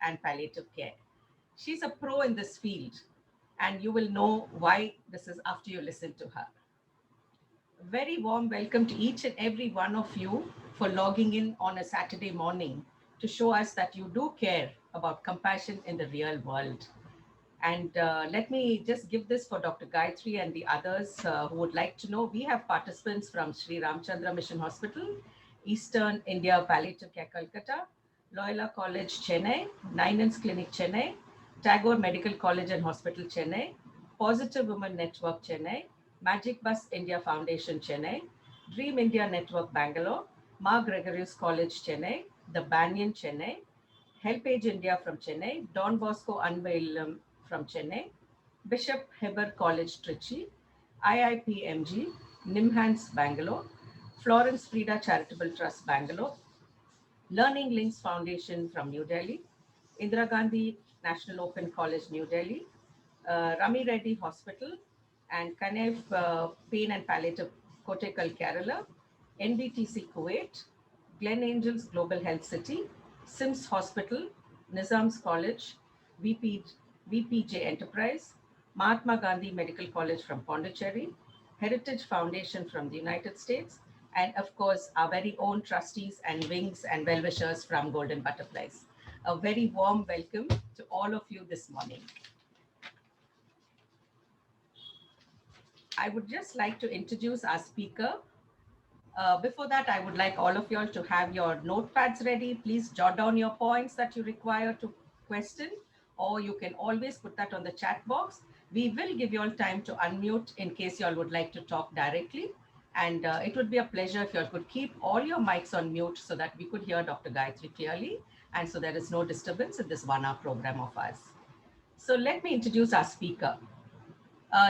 and palliative care. She's a pro in this field, and you will know why this is after you listen to her. Very warm welcome to each and every one of you for logging in on a Saturday morning to show us that you do care about compassion in the real world. And let me just give this for Dr. Gayatri and the others who would like to know. We have participants from Sri Ramchandra Mission Hospital, Eastern India Palliative Care Calcutta, Loyola College Chennai, Ninans Clinic Chennai, Tagore Medical College and Hospital Chennai, Positive Women Network Chennai, Magic Bus India Foundation Chennai, Dream India Network Bangalore, Ma Gregorius College Chennai, the Banyan Chennai, Helpage India from Chennai, Don Bosco Unveilam from Chennai, Bishop Heber College Trichy, IIPMG, Nimhans Bangalore, Florence Frida Charitable Trust Bangalore, Learning Links Foundation from New Delhi, Indira Gandhi National Open College New Delhi, Rami Reddy Hospital, and Kanev Pain and Palliative Kotekal Kerala, NBTC Kuwait, Glen Angels Global Health City, SIMS Hospital, Nizam's College, VPJ Enterprise, Mahatma Gandhi Medical College from Pondicherry, Heritage Foundation from the United States, and of course, our very own trustees and wings and well-wishers from Golden Butterflies. A very warm welcome to all of you this morning. I would just like to introduce our speaker. Before that, I would like all of you all to have your notepads ready. Please jot down your points that you require to question, or you can always put that on the chat box. We will give you all time to unmute in case you all would like to talk directly. And it would be a pleasure if you all could keep all your mics on mute so that we could hear Dr. Gayatri clearly, and so there is no disturbance in this 1 hour program of ours. So let me introduce our speaker.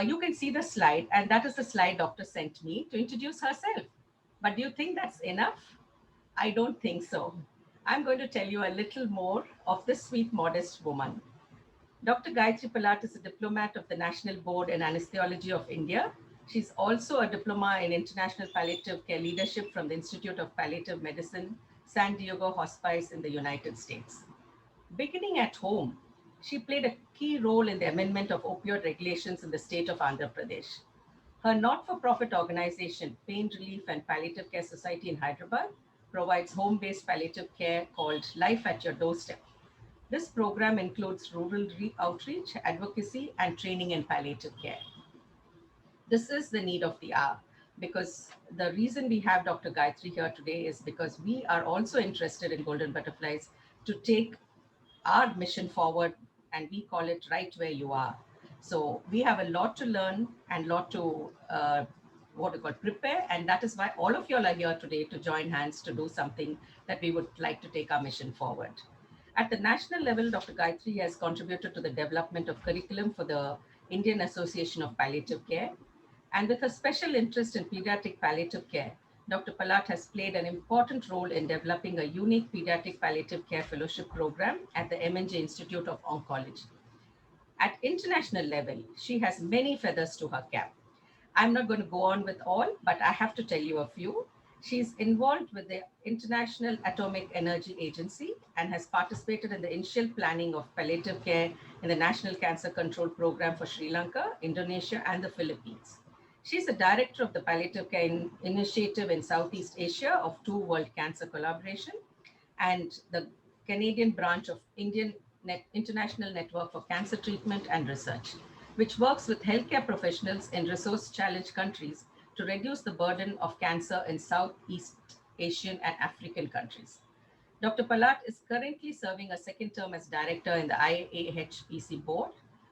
You can see the slide, and that is the slide doctor sent me to introduce herself. But do you think that's enough? I don't think so. I'm going to tell you a little more of this sweet, modest woman. Dr. Gayatri Palat is a diplomat of the National Board in Anesthesiology of India. She's also a diploma in International Palliative Care Leadership from the Institute of Palliative Medicine, San Diego Hospice in the United States. Beginning at home, she played a key role in the amendment of opioid regulations in the state of Andhra Pradesh. Her not-for-profit organization, Pain Relief and Palliative Care Society in Hyderabad, provides home-based palliative care called Life at Your Doorstep. This program includes rural outreach, advocacy, and training in palliative care. This is the need of the hour, because the reason we have Dr. Gayatri here today is because we are also interested in Golden Butterflies to take our mission forward, and we call it Right Where You Are. So we have a lot to learn and a lot to prepare, and that is why all of you all are here today to join hands to do something that we would like to take our mission forward. At the national level, Dr. Gayatri has contributed to the development of curriculum for the Indian Association of Palliative Care, and with a special interest in pediatric palliative care, Dr. Palat has played an important role in developing a unique pediatric palliative care fellowship program at the MNJ Institute of Oncology. At international level, she has many feathers to her cap. I'm not going to go on with all, but I have to tell you a few. She's involved with the International Atomic Energy Agency and has participated in the initial planning of palliative care in the National Cancer Control Program for Sri Lanka, Indonesia, and the Philippines. She's the director of the Palliative Care Initiative in Southeast Asia of Two World Cancer Collaboration and the Canadian branch of International Network for Cancer Treatment and Research, which works with healthcare professionals in resource-challenged countries to reduce the burden of cancer in Southeast Asian and African countries. Dr. Palat is currently serving a second term as director in the IAHPC board.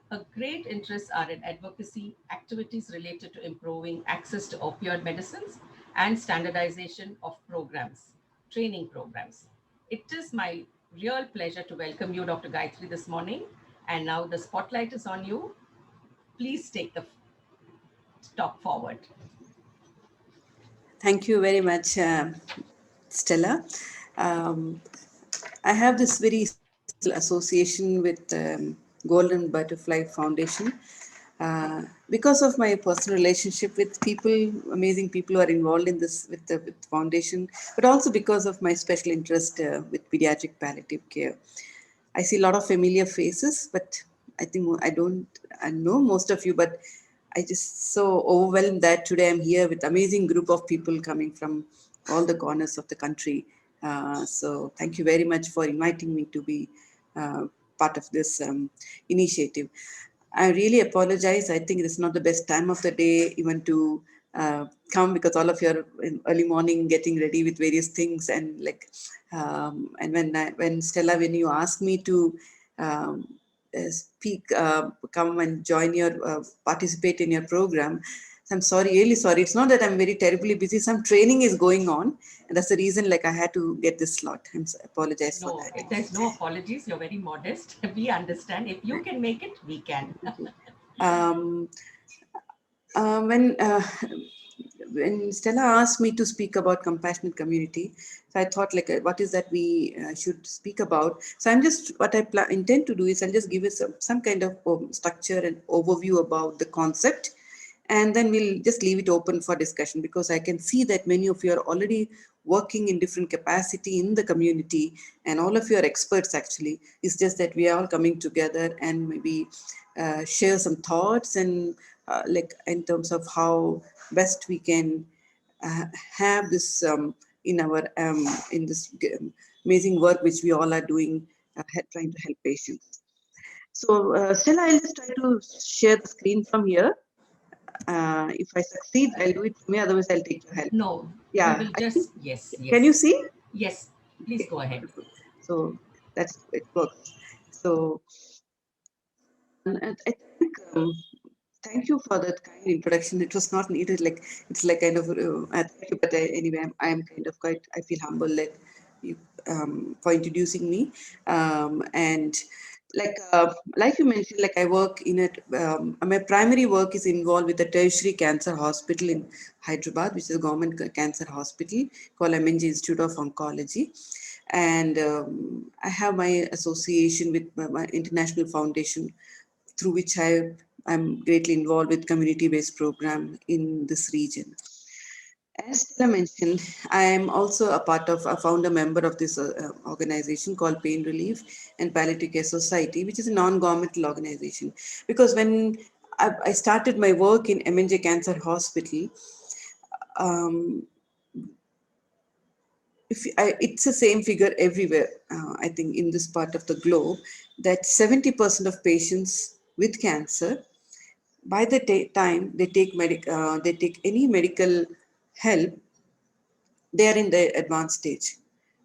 Her great interests are in advocacy, activities related to improving access to opioid medicines, and standardization of programs, training programs. It is my real pleasure to welcome you, Dr. Gayatri, this morning. And now the spotlight is on you. Please take the talk forward. Thank you very much, Stella. I have this very special association with Golden Butterfly Foundation because of my personal relationship with people, amazing people who are involved in this with the foundation, but also because of my special interest with pediatric palliative care. I see a lot of familiar faces, but I think I know most of you, but I just so overwhelmed that today I'm here with amazing group of people coming from all the corners of the country. So thank you very much for inviting me to be uh, part of this initiative. I really apologize. I think it's not the best time of the day even to come, because all of you are in early morning getting ready with various things, and and when Stella, when you asked me to um, speak, come and join your participate in your program, I'm sorry, really sorry. It's not that I'm very terribly busy. Some training is going on, and that's the reason like I had to get this slot. Apologize for No, that. there's no apologies. You're very modest. We understand. If you can make it, we can. Thank you. Um, uh, when uh, when Stella asked me to speak about compassionate community, so I thought like, what is that we should speak about? So I'm just what I intend to do is I'll just give you some kind of structure and overview about the concept, and then we'll just leave it open for discussion, because I can see that many of you are already working in different capacity in the community, and all of you are experts actually. It's just that we are all coming together and maybe share some thoughts, and like in terms of how best we can uh, have this in our in this amazing work which we all are doing, trying to help patients. So still I'll just try to share the screen from here. If I succeed, I'll do it for me. Otherwise, I'll take your help. No, we Yeah. will just, yes, Can you yes, see? yes. Please Okay, go ahead. wonderful. So that's it works. So and I think thank you for that kind introduction. It was not needed. Like it's like kind of thank you, but anyway, I am kind of quite. I feel humble that you for introducing me, and like you mentioned, like I work in it. My primary work is involved with the tertiary cancer hospital in Hyderabad, which is a government cancer hospital called MNG Institute of Oncology, and I have my association with my international foundation, through which I'm greatly involved with community-based program in this region. As Stella mentioned, I am also a part of a founder member of this organization called Pain Relief and Palliative Care Society, which is a non-governmental organization. Because when I started my work in MNJ Cancer Hospital, um, it's the same figure everywhere, I think, in this part of the globe, that 70% of patients with cancer, by the time they take any medical help, they are in the advanced stage.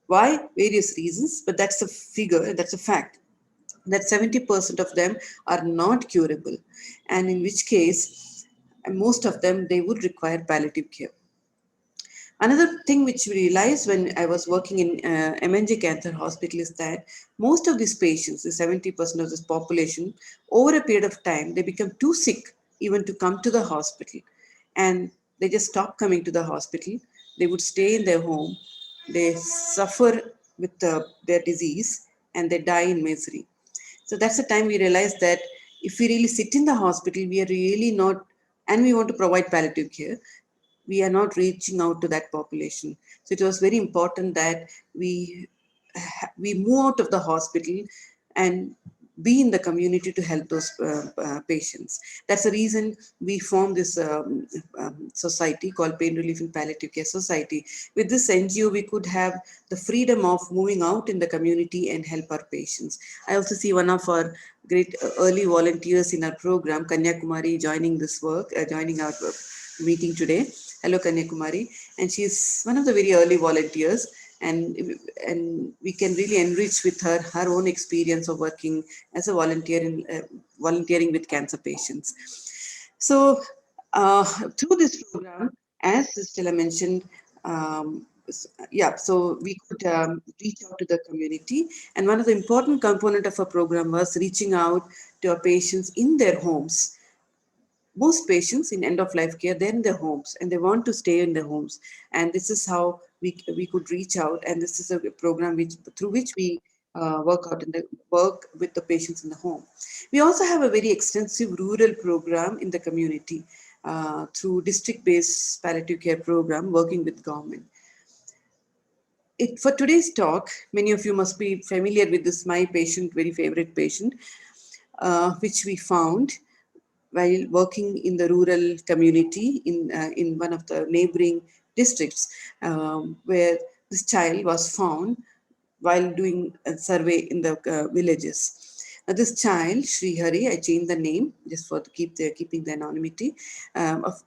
Why? Various reasons, but that's a figure, that's a fact, that 70% of them are not curable, and in which case, most of them, they would require palliative care. Another thing which we realized when I was working in MNG Cancer Hospital is that most of these patients, the 70% of this population, over a period of time, they become too sick even to come to the hospital. And they just stop coming to the hospital. They would stay in their home. They suffer with their disease, and they die in misery. So that's the time we realized that if we really sit in the hospital, we are really not, and we want to provide palliative care, we are not reaching out to that population. So it was very important that we move out of the hospital and be in the community to help those patients. That's the reason we formed this society called Pain Relief and Palliative Care Society. With this NGO, we could have the freedom of moving out in the community and help our patients. I also see one of our great early volunteers in our program, Kanyakumari, joining this work, joining our meeting today. Hello, Kanyakumari, and she's one of the very early volunteers, and we can really enrich with her own experience of working as a volunteer in volunteering with cancer patients. So, through this program, as Stella mentioned, yeah, so we could reach out to the community, and one of the important component of our program was reaching out to our patients in their homes. Most patients in end of life care, they're in their homes and they want to stay in their homes, and this is how we could reach out, and this is a program which through which we work out in the work with the patients in the home. We also have a very extensive rural program in the community through district based palliative care program working with government. For today's talk, many of you must be familiar with this my patient, very favorite patient, which we found while working in the rural community in one of the neighboring districts, where this child was found while doing a survey in the villages. This child, Sri Hari, I changed the name just for keeping the anonymity. Of,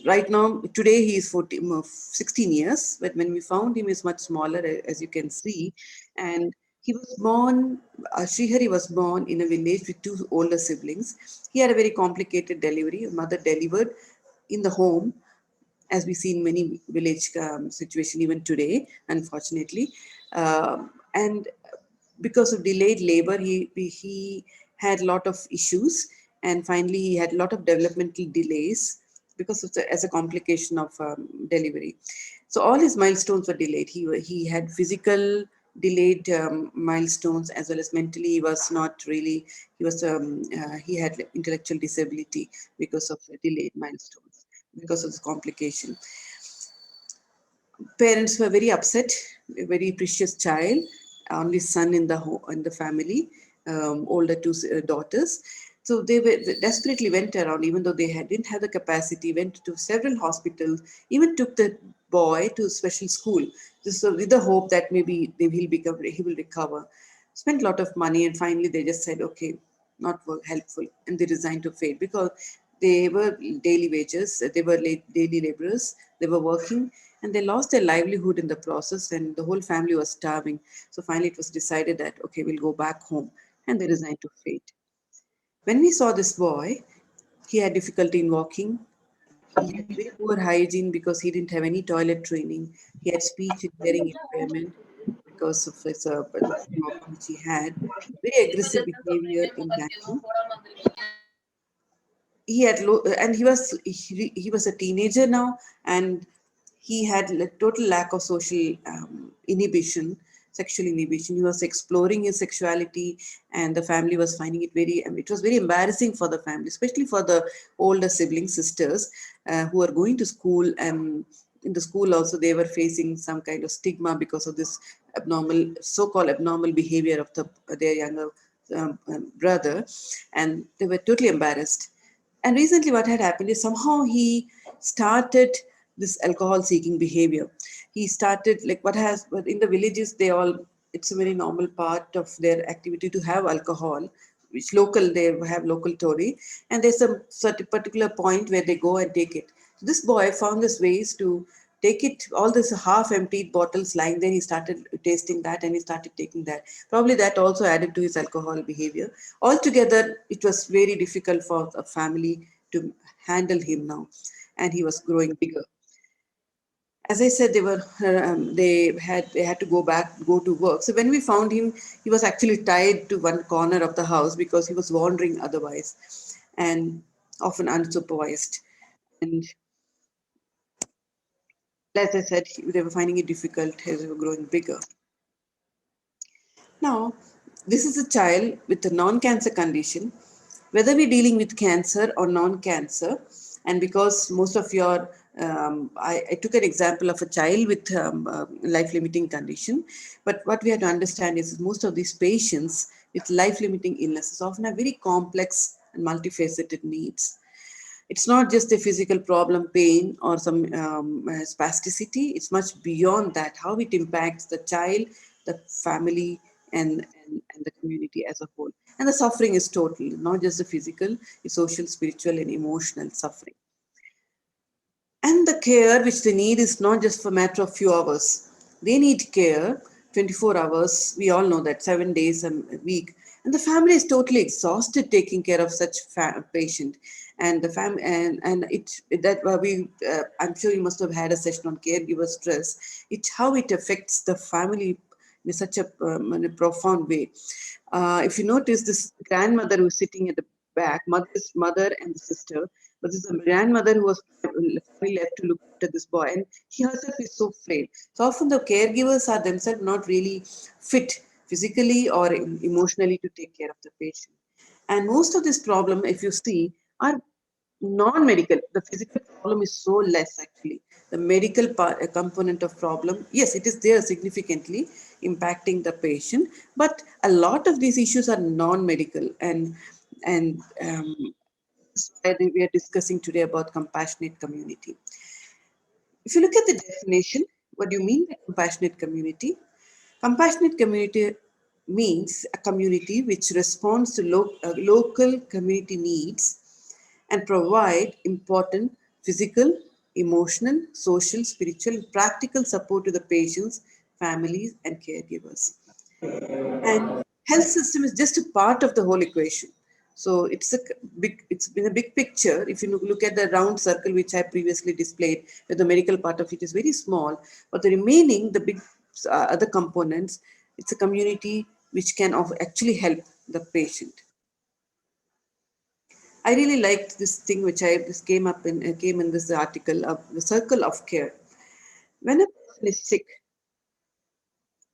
right now, today he is 16 years, but when we found him, he is much smaller, as you can see. And he was born, Srihari was born in a village with two older siblings. He had a very complicated delivery. His mother delivered in the home, as we see in many village situation even today, unfortunately. And because of delayed labor, he had a lot of issues, and finally he had a lot of developmental delays because of as a complication of delivery. So all his milestones were delayed. He had physical delayed milestones, as well as mentally he was not really. He had intellectual disability because of the delayed milestones, because of this complication. Parents were very upset, a very precious child, only son in in the family, older two daughters. So they desperately went around, even though didn't have the capacity, went to several hospitals, even took the boy to special school, just so with the hope that maybe he will recover. Spent a lot of money, and finally they just said, okay, not helpful, and they resigned to fate because they were daily wages, they were daily laborers, they were working, and they lost their livelihood in the process, and the whole family was starving. So finally it was decided that, okay, we'll go back home, and they resigned to fate. When we saw this boy, he had difficulty in walking. He had very poor hygiene because he didn't have any toilet training. He had speech and hearing impairment because of his problem which he had. Very aggressive behavior in banking. He had low, and he was a teenager now, and he had total lack of social inhibition, sexual inhibition. He was exploring his sexuality, and the family was finding it it was very embarrassing for the family, especially for the older sibling sisters who are going to school. And in the school also they were facing some kind of stigma because of this so-called abnormal behavior of their younger brother, and they were totally embarrassed. And recently, what had happened is somehow he started this alcohol seeking behavior. He started, like, but in the villages, it's a very normal part of their activity to have alcohol, which they have local tory, and there's a certain particular point where they go and take it. So this boy found this ways to take it, all this half emptied bottles lying there. He started tasting that, and he started taking that. Probably that also added to his alcohol behavior. Altogether, it was very difficult for a family to handle him now, and he was growing bigger. As I said, they had to go to work. So when we found him, he was actually tied to one corner of the house because he was wandering otherwise, and often unsupervised. And as I said, they were finding it difficult as they were growing bigger. Now, this is a child with a non-cancer condition, whether we're dealing with cancer or non-cancer. And because most of I took an example of a child with life-limiting condition. But what we have to understand is most of these patients with life-limiting illnesses often have very complex and multifaceted needs. It's not just a physical problem, pain, or some spasticity. It's much beyond that, how it impacts the child, the family, and the community as a whole. And the suffering is total, not just the physical, it's social, spiritual, and emotional suffering. And the care which they need is not just for a matter of few hours. They need care 24 hours. We all know that, 7 days a week. And the family is totally exhausted taking care of such patient. And the family and it that we I'm sure you must have had a session on caregiver stress. It's how it affects the family in such in a profound way. If you notice, this grandmother who's sitting at the back, mother's mother and sister, but this is a grandmother who was left to look after this boy, and she herself is so frail. So often the caregivers are themselves not really fit physically or emotionally to take care of the patient. And most of this problem, if you see, are non-medical, the physical problem is so less actually. The medical part, a component of problem, yes, it is there significantly impacting the patient, but a lot of these issues are non-medical, and that's why we are discussing today about compassionate community. If you look at the definition, what do you mean by compassionate community? Compassionate community means a community which responds to local community needs and provide important physical, emotional, social, spiritual, practical support to the patients, families, and caregivers. And health system is just a part of the whole equation. So it's been a big picture. If you look at the round circle which I previously displayed, where the medical part of it is very small, but the remaining, the big other components, it's a community which can actually help the patient. I really liked this thing which I this came in this article of the circle of care. When a person is sick,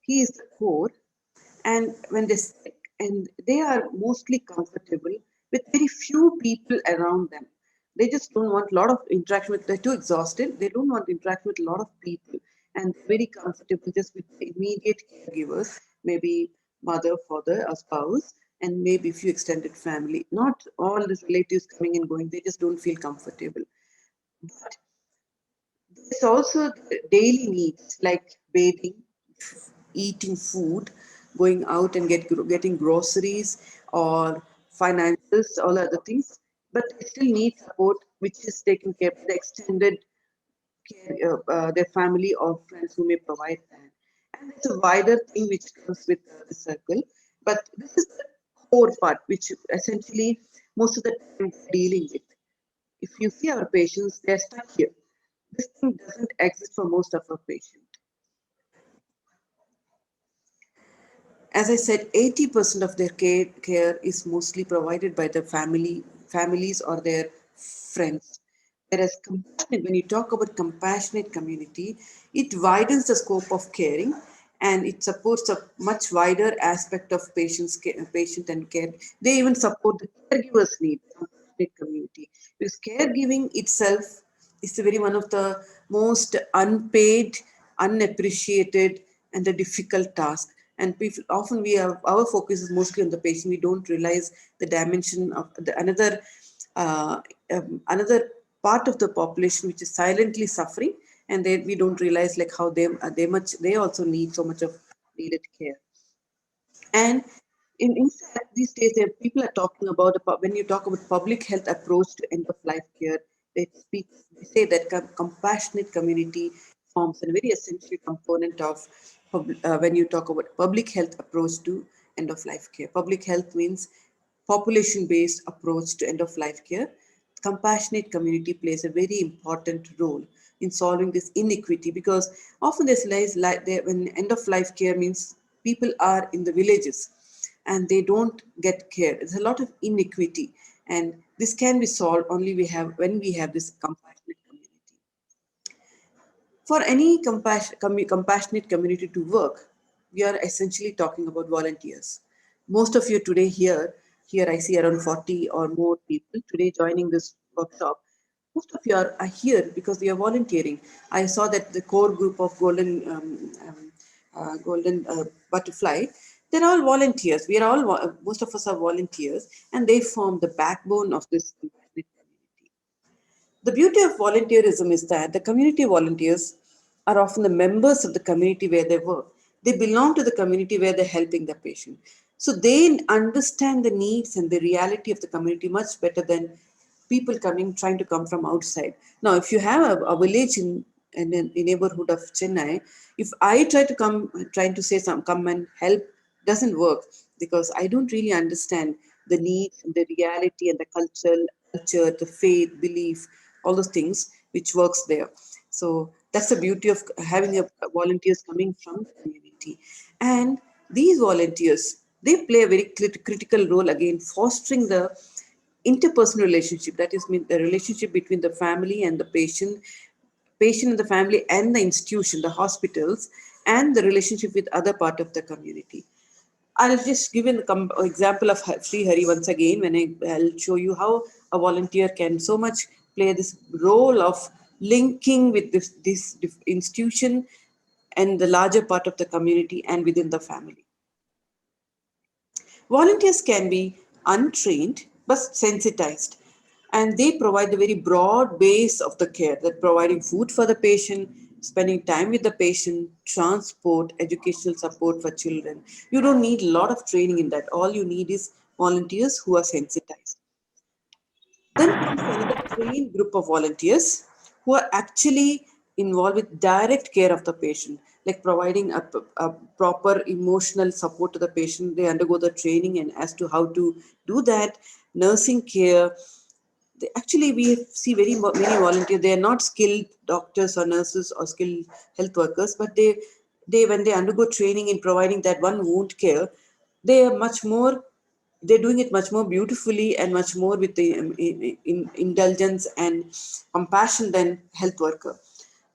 he is the core, and when they're sick, and they are mostly comfortable with very few people around them. They just don't want a lot of interaction with. They're too exhausted. They don't want interaction with a lot of people, and they're very comfortable just with the immediate caregivers, maybe mother, father, a spouse, and maybe a few extended family. Not all these relatives coming and going. They just don't feel comfortable. But there's also the daily needs like bathing, eating food, going out and getting groceries or finances, all other things. But they still need support, which is taken care of the extended care, their family or friends who may provide that. And it's a wider thing which comes with the circle. But this is the core part, which essentially most of the time we're dealing with. If you see our patients, they're stuck here. This thing doesn't exist for most of our patients. As I said, 80% of their care is mostly provided by the families or their friends. Whereas when you talk about compassionate community, it widens the scope of caring and it supports a much wider aspect of patient and care. They even support the caregivers' need, compassionate community. Because caregiving itself is the very one of the most unpaid, unappreciated, and a difficult task. And people, often we have our focus is mostly on the patient. We don't realize the dimension of uh, another part of the population which is silently suffering, and we don't realize like how they also need so much of needed care. And in fact, these days, people are talking about when you talk about public health approach to end of life care, they say that compassionate community forms a very essential component of when you talk about public health approach to end of life care. Public health means population based approach to end of life care. Compassionate community plays a very important role in solving this inequity because often this lies like when end of life care means people are in the villages and they don't get care. There's a lot of inequity, and this can be solved only we have when we have this compassionate community. For any compassionate community to work, we are essentially talking about volunteers. Most of you today here I see around 40 or more people today joining this workshop. Most of you are here because you are volunteering. I saw that the core group of Golden Butterfly, they're all volunteers. We are all, most of us are volunteers, and they form the backbone of this compassionate community. The beauty of volunteerism is that the community volunteers are often the members of the community where they work. They belong to the community where they're helping the patient. So they understand the needs and the reality of the community much better than people trying to come from outside. Now, if you have a village in a neighborhood of Chennai, if I trying to say come and help, doesn't work because I don't really understand the needs and the reality and the culture, the faith, belief, all those things which works there. So that's the beauty of having volunteers coming from the community. And these volunteers, they play a very critical role again, fostering the interpersonal relationship. That is, mean the relationship between the family and the patient and the family and the institution, the hospitals, and the relationship with other part of the community. I'll just give an example of Sri Hari once again when I'll show you how a volunteer can so much play this role of linking with this institution and the larger part of the community and within the family. Volunteers can be untrained but sensitized, and they provide the very broad base of the care, that providing food for the patient, spending time with the patient, transport, educational support for children. You don't need a lot of training in that. All you need is volunteers who are sensitized. Then comes another trained group of volunteers who are actually involved with direct care of the patient, like providing a proper emotional support to the patient. They undergo the training and as to how to do that, nursing care. Actually, we see many volunteers. They are not skilled doctors or nurses or skilled health workers, but they when they undergo training in providing that one wound care, they are much more they're doing it much more beautifully and much more with the indulgence and compassion than health worker,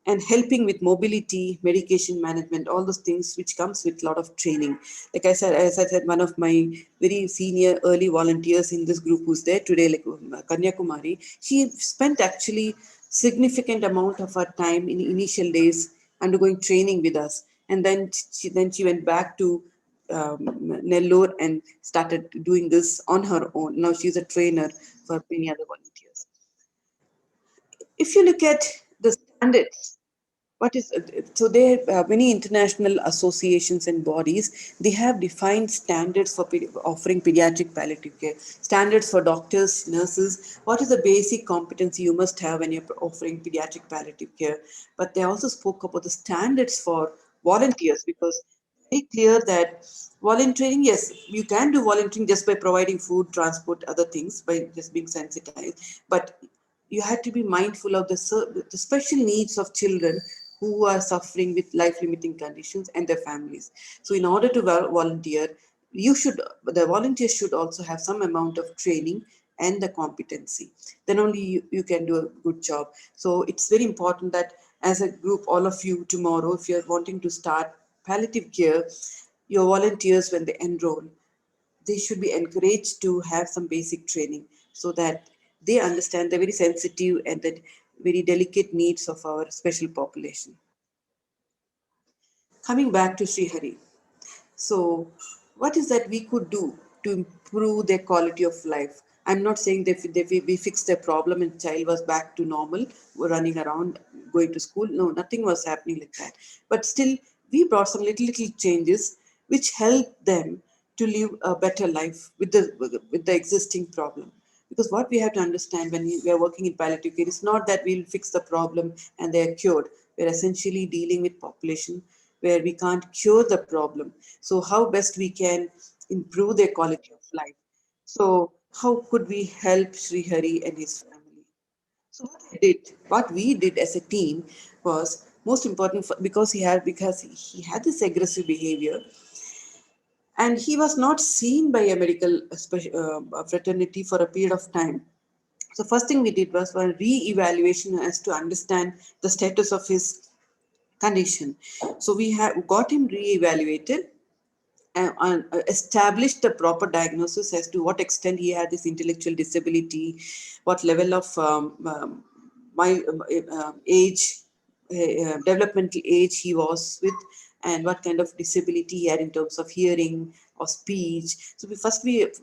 and helping with mobility, medication management, all those things which comes with a lot of training. Like I said, as I said, one of my very senior early volunteers in this group who's there today, like Kanyakumari, she spent actually significant amount of her time in initial days undergoing training with us, and then she went back to Nellore and started doing this on her own. Now she's a trainer for many other volunteers. If you look at the standards, what is so there are many international associations and bodies. They have defined standards for offering pediatric palliative care. Standards for doctors, nurses. What is the basic competency you must have when you're offering pediatric palliative care? But they also spoke about the standards for volunteers, because very clear that volunteering, yes, you can do volunteering just by providing food, transport, other things, by just being sensitized. But you had to be mindful of the special needs of children who are suffering with life limiting conditions and their families. So in order to volunteer, the volunteers should also have some amount of training and the competency. Then only you can do a good job. So it's very important that as a group, all of you tomorrow, if you're wanting to start palliative care, your volunteers, when they enroll, they should be encouraged to have some basic training so that they understand the very sensitive and the very delicate needs of our special population. Coming back to Sri Hari. So, what is that we could do to improve their quality of life? I'm not saying that we fixed their problem and child was back to normal, running around, going to school. No, nothing was happening like that. But still, we brought some little changes which helped them to live a better life with the existing problem. Because what we have to understand when we are working in palliative care is not that we'll fix the problem and they are cured. We're essentially dealing with population where we can't cure the problem. So how best we can improve their quality of life? So how could we help Sri Hari and his family? So what we did as a team was most important because he had this aggressive behavior, and he was not seen by a medical fraternity for a period of time. So first thing we did was a re-evaluation as to understand the status of his condition. So we have got him re-evaluated and established the proper diagnosis as to what extent he had this intellectual disability, what level of my age, developmental age he was with, and what kind of disability he had in terms of hearing or speech. So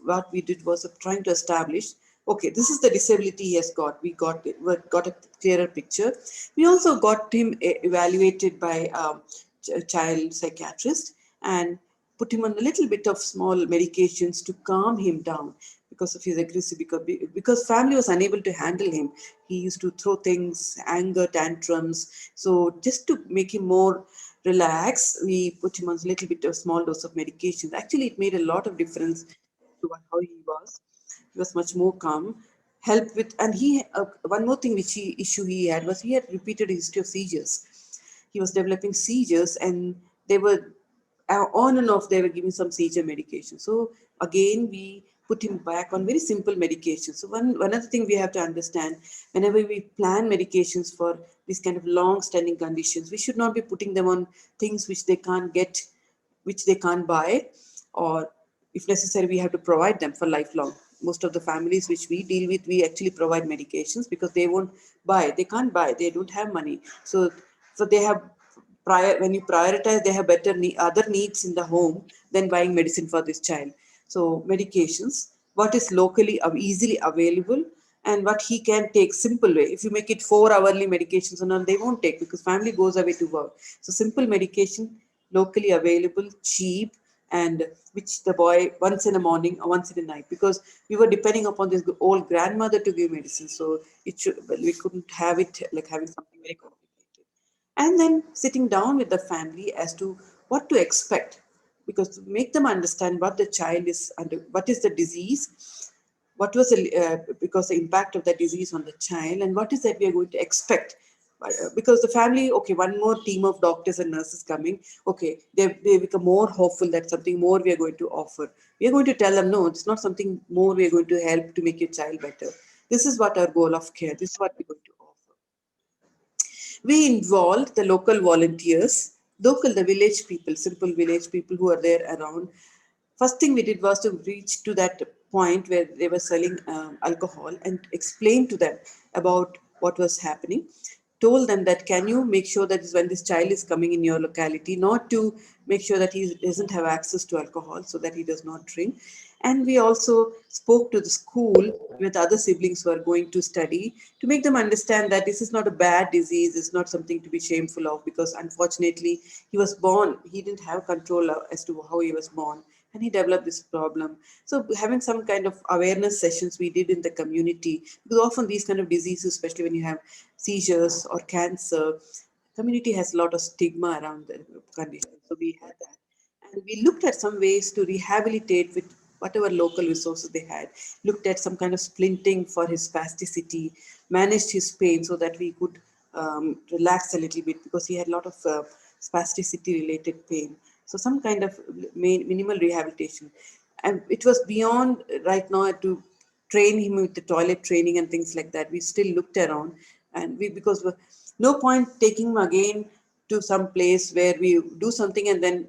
what we did was trying to establish, okay, this is the disability he has got. We got a clearer picture. We also got him evaluated by a child psychiatrist and put him on a little bit of small medications to calm him down because of his aggressive, because family was unable to handle him. He used to throw things, anger tantrums. So just to make him more relaxed, we put him on a little bit of small dose of medications. Actually, it made a lot of difference to how he was. He was much more calm. Help with, and he one more thing issue he had was he had repeated history of seizures. He was developing seizures, and they were on and off. They were giving some seizure medication. So again, we put him back on very simple medication. So one other thing we have to understand, whenever we plan medications for these kind of long standing conditions, we should not be putting them on things which they can't get, which they can't buy, or if necessary, we have to provide them for lifelong. Most of the families which we deal with, we actually provide medications because they won't buy, they can't buy, they don't have money. So they have when you prioritize, they have better other needs in the home than buying medicine for this child. So medications, what is locally easily available, and what he can take simple way. If you make it 4 hourly medications and all, they won't take because family goes away to work. So simple medication, locally available, cheap, and which the boy once in the morning or once in the night, because we were depending upon this old grandmother to give medicine. So it should, well, we couldn't have it like having something very complicated. And then sitting down with the family as to what to expect, because to make them understand what the child is under, what is the disease, what was because the impact of the disease on the child, and what is that we are going to expect. Because the family, okay, one more team of doctors and nurses coming, okay, they become more hopeful that something more we are going to offer. We are going to tell them, no, it's not something more we are going to help to make your child better. This is what our goal of care, this is what we're going to offer. We involved the local volunteers, the village people, simple village people who are there around. First thing we did was to reach to that point where they were selling alcohol and explain to them about what was happening. Told them that can you make sure that when this child is coming in your locality, not to make sure that he doesn't have access to alcohol so that he does not drink. And we also spoke to the school with other siblings who are going to study to make them understand that this is not a bad disease, it's not something to be shameful of, because unfortunately he was born, he didn't have control as to how he was born, and he developed this problem. So having some kind of awareness sessions we did in the community, because often these kind of diseases, especially when you have seizures or cancer, community has a lot of stigma around the condition. So we had that. And we looked at some ways to rehabilitate with whatever local resources they had, looked at some kind of splinting for his spasticity, managed his pain so that we could relax a little bit because he had a lot of spasticity related pain. So some kind of minimal rehabilitation. And it was beyond right now to train him with the toilet training and things like that. We still looked around, and because no point taking him again to some place where we do something and then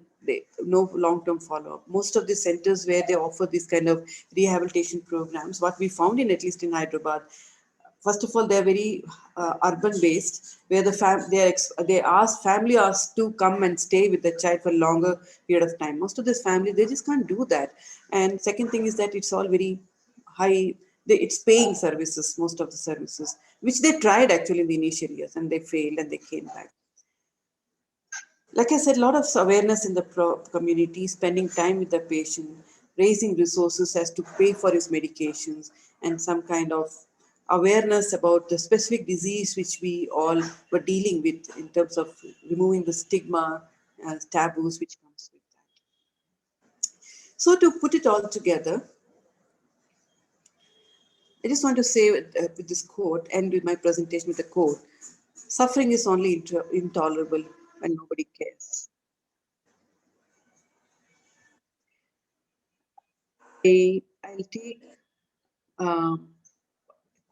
no long-term follow-up. Most of the centers where they offer this kind of rehabilitation programs, what we found in, at least in Hyderabad, first of all, they're very urban based, where they ask family asked to come and stay with the child for a longer period of time. Most of this family, they just can't do that. And second thing is that it's all very high. It's paying services, most of the services, which they tried actually in the initial years, and they failed and they came back. Like I said, a lot of awareness in the community, spending time with the patient, raising resources as to pay for his medications, and some kind of awareness about the specific disease which we all were dealing with in terms of removing the stigma, taboos which comes with that. So to put it all together, I just want to say with this quote, end with my presentation with a quote: suffering is only intolerable when nobody cares. I'll take um,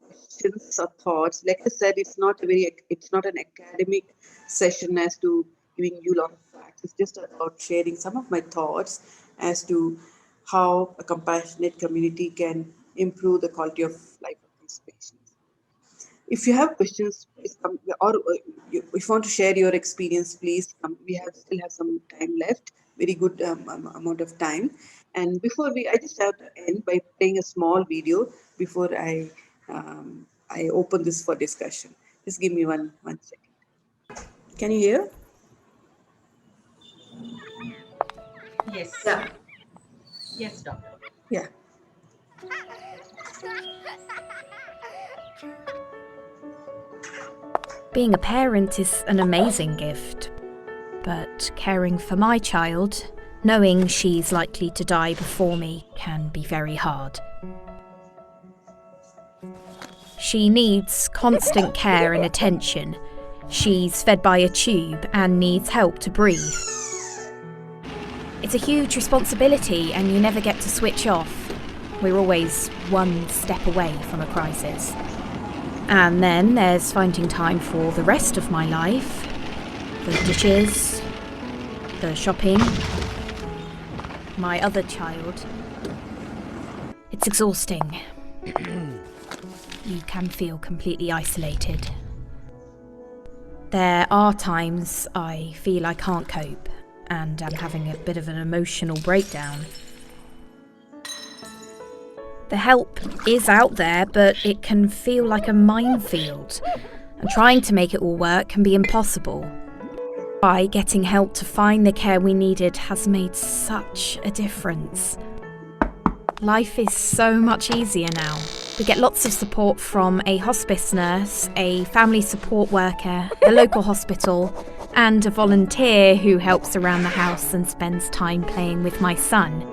questions or thoughts. Like I said, it's not an academic session as to giving you a lot of facts. It's just about sharing some of my thoughts as to how a compassionate community can improve the quality of life of these patients. If you have questions, please come, or if you want to share your experience, please come. We still have some time left, very good amount of time. And before I just have to end by playing a small video before I open this for discussion. Just give me one second. Can you hear? Yes. Yeah. Yes, doctor. Yeah. Being a parent is an amazing gift, but caring for my child, knowing she's likely to die before me, can be very hard. She needs constant care and attention. She's fed by a tube and needs help to breathe. It's a huge responsibility and you never get to switch off. We're always one step away from a crisis. And then there's finding time for the rest of my life. The dishes, the shopping, my other child, it's exhausting. You can feel completely isolated. There are times I feel I can't cope and I'm having a bit of an emotional breakdown. The help is out there, but it can feel like a minefield, and trying to make it all work can be impossible. By getting help to find the care we needed has made such a difference. Life is so much easier now. We get lots of support from a hospice nurse, a family support worker, the local hospital, and a volunteer who helps around the house and spends time playing with my son.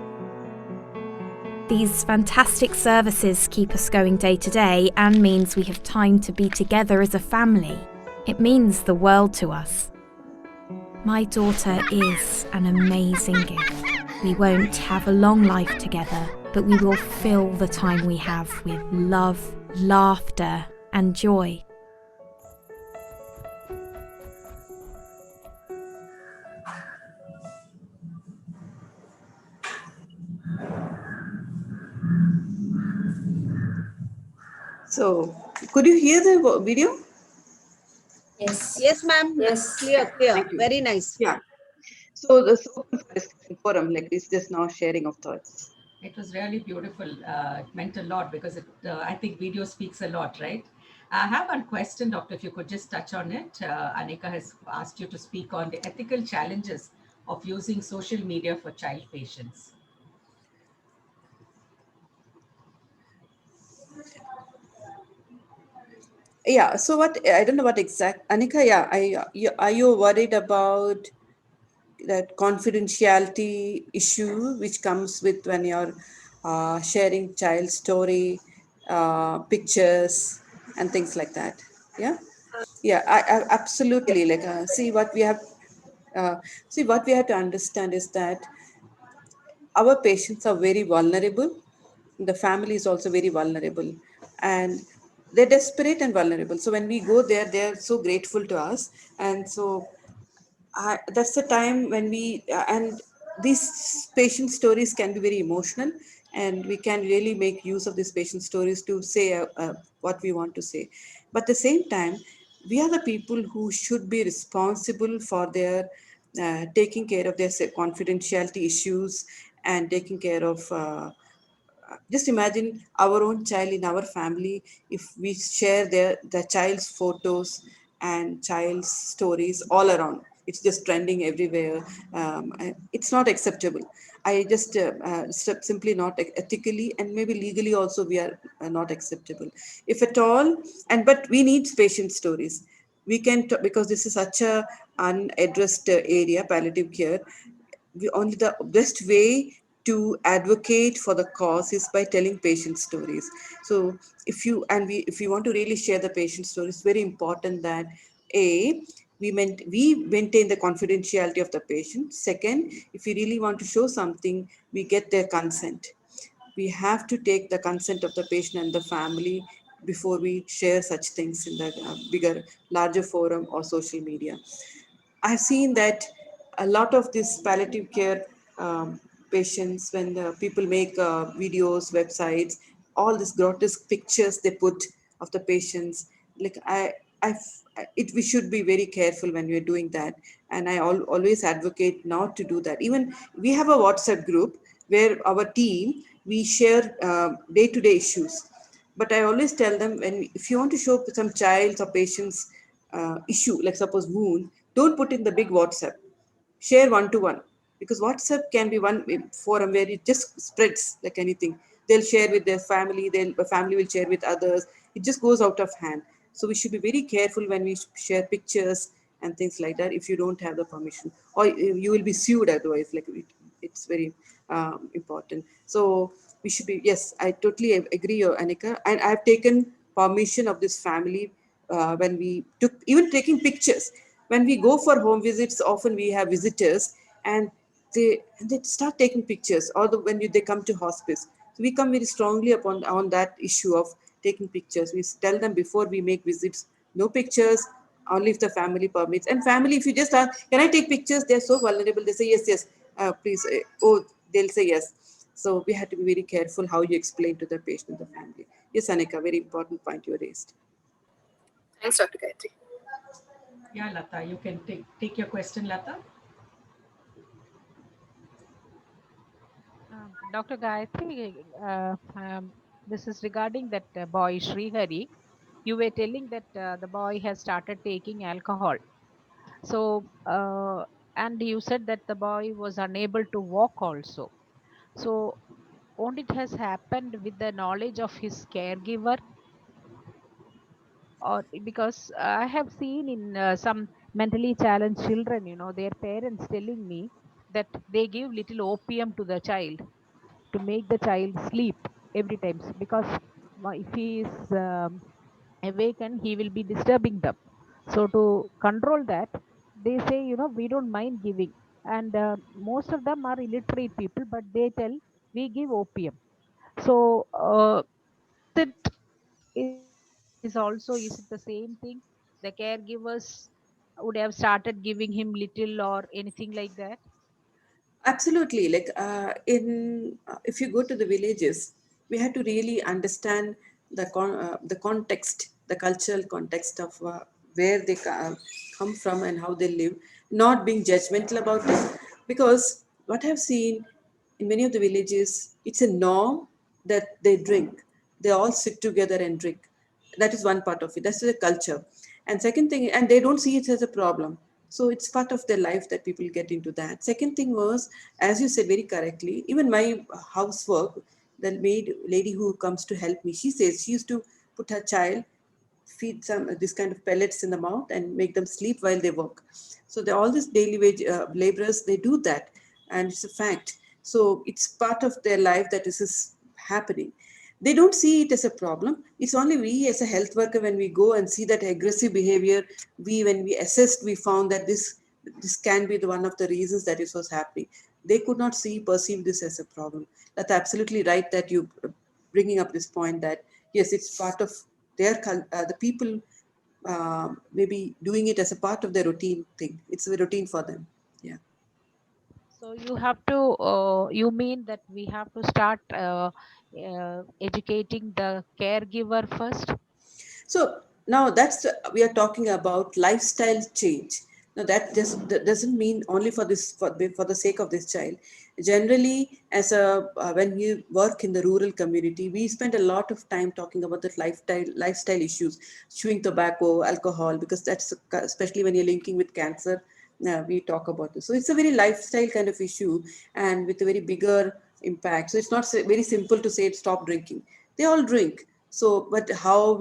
These fantastic services keep us going day to day and means we have time to be together as a family. It means the world to us. My daughter is an amazing gift. We won't have a long life together, but we will fill the time we have with love, laughter, and joy. So, could you hear the video? Yes. Yes, ma'am. Yes. Clear, clear. Thank you. Very nice. Yeah. So the open for discussion forum, like this, just now sharing of thoughts. It was really beautiful. It meant a lot because I think video speaks a lot, right? I have one question, Doctor, if you could just touch on it. Anika has asked you to speak on the ethical challenges of using social media for child patients. Yeah. So what, I don't know what exact, Anika, yeah, are you worried about that confidentiality issue which comes with when you're sharing child story, pictures and things like that? Yeah. Yeah, I absolutely, like uh, see what we have to understand is that our patients are very vulnerable. The family is also very vulnerable, and they're desperate and vulnerable. So when we go there, they're so grateful to us. And so that's the time when we and these patient stories can be very emotional, and we can really make use of these patient stories to say what we want to say. But at the same time, we are the people who should be responsible for their taking care of their confidentiality issues and taking care of just imagine our own child in our family. If we share the child's photos and child's stories all around, it's just trending everywhere. It's not acceptable. I just simply not ethically and maybe legally also we are not acceptable, if at all. And but we need patient stories. We can because this is such a unaddressed area, palliative care. We only the best way to advocate for the cause is by telling patient stories. So if you want to really share the patient stories, it's very important that a we maintain the confidentiality of the patient. Second, if we really want to show something, we get their consent. We have to take the consent of the patient and the family before we share such things in the bigger larger forum or social media. I've seen that a lot of this palliative care patients, when the people make videos, websites, all these grotesque pictures they put of the patients, like we should be very careful when we're doing that. And I always advocate not to do that. Even we have a WhatsApp group where our team we share day-to-day issues. But I always tell them, when if you want to show some child's or patient's issue, like suppose wound, don't put in the big WhatsApp. Share one to one, because WhatsApp can be one forum where it just spreads like anything. They'll share with their family, the family will share with others. It just goes out of hand. So we should be very careful when we share pictures and things like that if you don't have the permission, or you will be sued otherwise. Like it's very important. So we should be, yes, I totally agree, Anika. And I've taken permission of this family when we took even taking pictures. When we go for home visits, often we have visitors, and they start taking pictures. Or when they come to hospice, so we come very strongly upon on that issue of taking pictures. We tell them before we make visits, no pictures, only if the family permits. And family, if you just ask, can I take pictures? They're so vulnerable. They say yes, yes, please. Oh, they'll say yes. So we have to be very careful how you explain to the patient and the family. Yes, Anika, very important point you raised. Thanks, Dr. Gayatri. Yeah, Lata, you can take your question, Lata. Dr. Gayatri, this is regarding that boy Srihari. You were telling that the boy has started taking alcohol. So, and you said that the boy was unable to walk also. So, won't it has happened with the knowledge of his caregiver? Or because I have seen in some mentally challenged children, their parents telling me that they give little opium to the child to make the child sleep every time, because if he is awakened, he will be disturbing them. So to control that, they say, we don't mind giving. And most of them are illiterate people, but they tell we give opium. So it is it the same thing? The caregivers would have started giving him little or anything like that? Absolutely. Like if you go to the villages, we have to really understand the context, the cultural context of where they come from and how they live, not being judgmental about it. Because what I've seen in many of the villages, it's a norm that they drink. They all sit together and drink. That is one part of it. That's the culture. And second thing, and they don't see it as a problem. So it's part of their life that people get into that. Second thing was, as you said very correctly, even my housework, the maid lady who comes to help me, she says she used to put her child, feed some this kind of pellets in the mouth and make them sleep while they work. So all these daily wage laborers, they do that, and it's a fact. So it's part of their life that this is happening. They don't see it as a problem. It's only we as a health worker, when we go and see that aggressive behavior, when we assessed, we found that this can be one of the reasons that this was happening. They could not perceive this as a problem. That's absolutely right that you bringing up this point that yes, it's part of the people maybe doing it as a part of their routine thing. It's a routine for them. Yeah. So you have to, you mean that we have to start educating the caregiver first? So now we are talking about lifestyle change. Now that doesn't mean only for the sake of this child. Generally, as when you work in the rural community, we spend a lot of time talking about the lifestyle issues, chewing tobacco, alcohol, because that's especially when you're linking with cancer. We talk about this. So it's a very lifestyle kind of issue, and with a very bigger impact. So it's not very simple to say stop drinking. They all drink. So, but how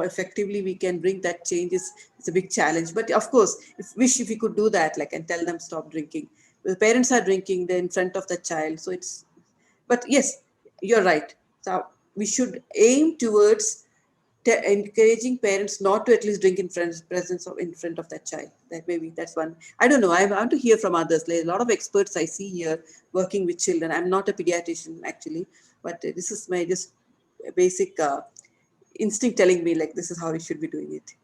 effectively we can bring that change is a big challenge. But of course, if we could do that, like, and tell them stop drinking. The parents are drinking, they're in front of the child. So but yes, you're right. So we should aim towards encouraging parents not to at least drink in front of that child. That's one. I don't know. I want to hear from others. There's a lot of experts I see here working with children. I'm not a pediatrician actually, but this is my just basic instinct telling me like this is how we should be doing it.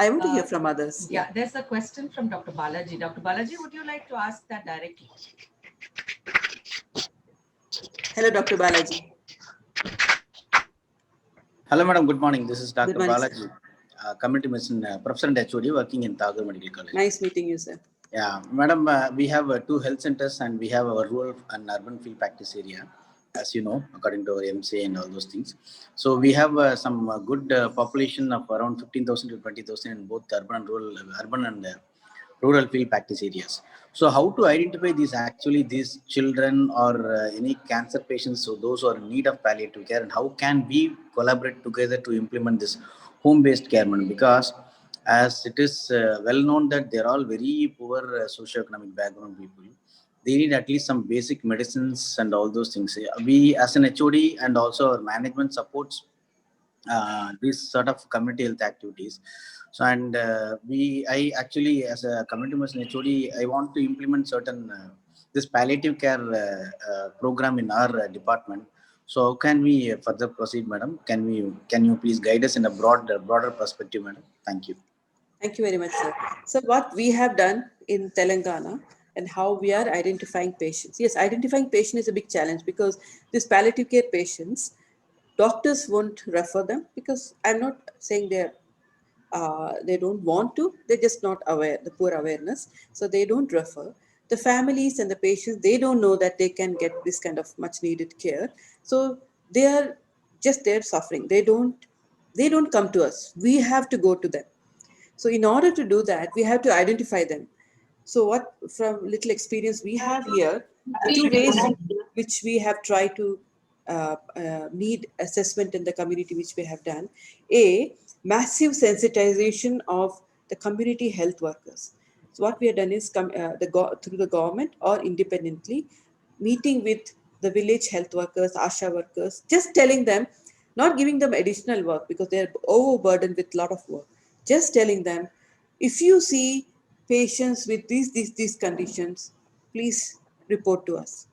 I want to hear from others. Yeah, there's a question from Dr. Balaji. Dr. Balaji, would you like to ask that directly? Hello, Dr. Balaji. Hello, madam. Good morning. This is Dr. Good morning, Balaji, community medicine professor and HOD working in Tagore Medical College. Nice meeting you, sir. Yeah, madam, we have 2 health centers and we have our rural and urban field practice area, as you know, according to our MCA and all those things. So we have some good population of around 15,000 to 20,000 in both urban and rural field practice areas. So how to identify these children or any cancer patients, so those who are in need of palliative care, and how can we collaborate together to implement this home-based care model? Because as it is well known that they're all very poor socioeconomic background people. They need at least some basic medicines and all those things. We as an HOD and also our management supports these sort of community health activities. So, and I actually, as a community medicine HOD, I want to implement certain this palliative care program in our department. So, how can we further proceed, madam? Can you please guide us in a broader perspective, madam? Thank you. Thank you very much, sir. So what we have done in Telangana, and how we are identifying patients. Yes, identifying patient is a big challenge because these palliative care patients, doctors won't refer them because I'm not saying they don't want to, they're just not aware, the poor awareness. So they don't refer. The families and the patients, they don't know that they can get this kind of much needed care. So they are just there suffering. They don't come to us. We have to go to them. So in order to do that, we have to identify them. So what from little experience we have here, the two ways which we have tried to need assessment in the community, which we have done. A, massive sensitization of the community health workers. So what we have done is through the government or independently, meeting with the village health workers, ASHA workers, just telling them, not giving them additional work because they're overburdened with a lot of work. Just telling them, if you see patients with these conditions, please report to us.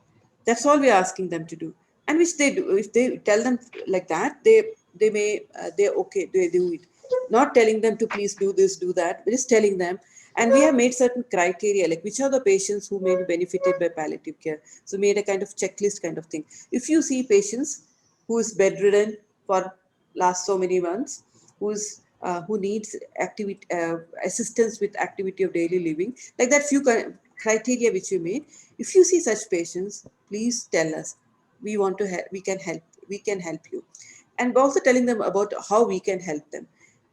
That's all we're asking them to do, and which they do. If they tell them like that, they may they're okay. They do it. Not telling them to please do this, do that. We're just telling them, and we have made certain criteria like which are the patients who may be benefited by palliative care. So made a kind of checklist kind of thing. If you see patients who is bedridden for last so many months, who needs activity assistance with activity of daily living, like that few criteria which we made. If you see such patients, please tell us. We want to help. We can help you, and also telling them about how we can help them.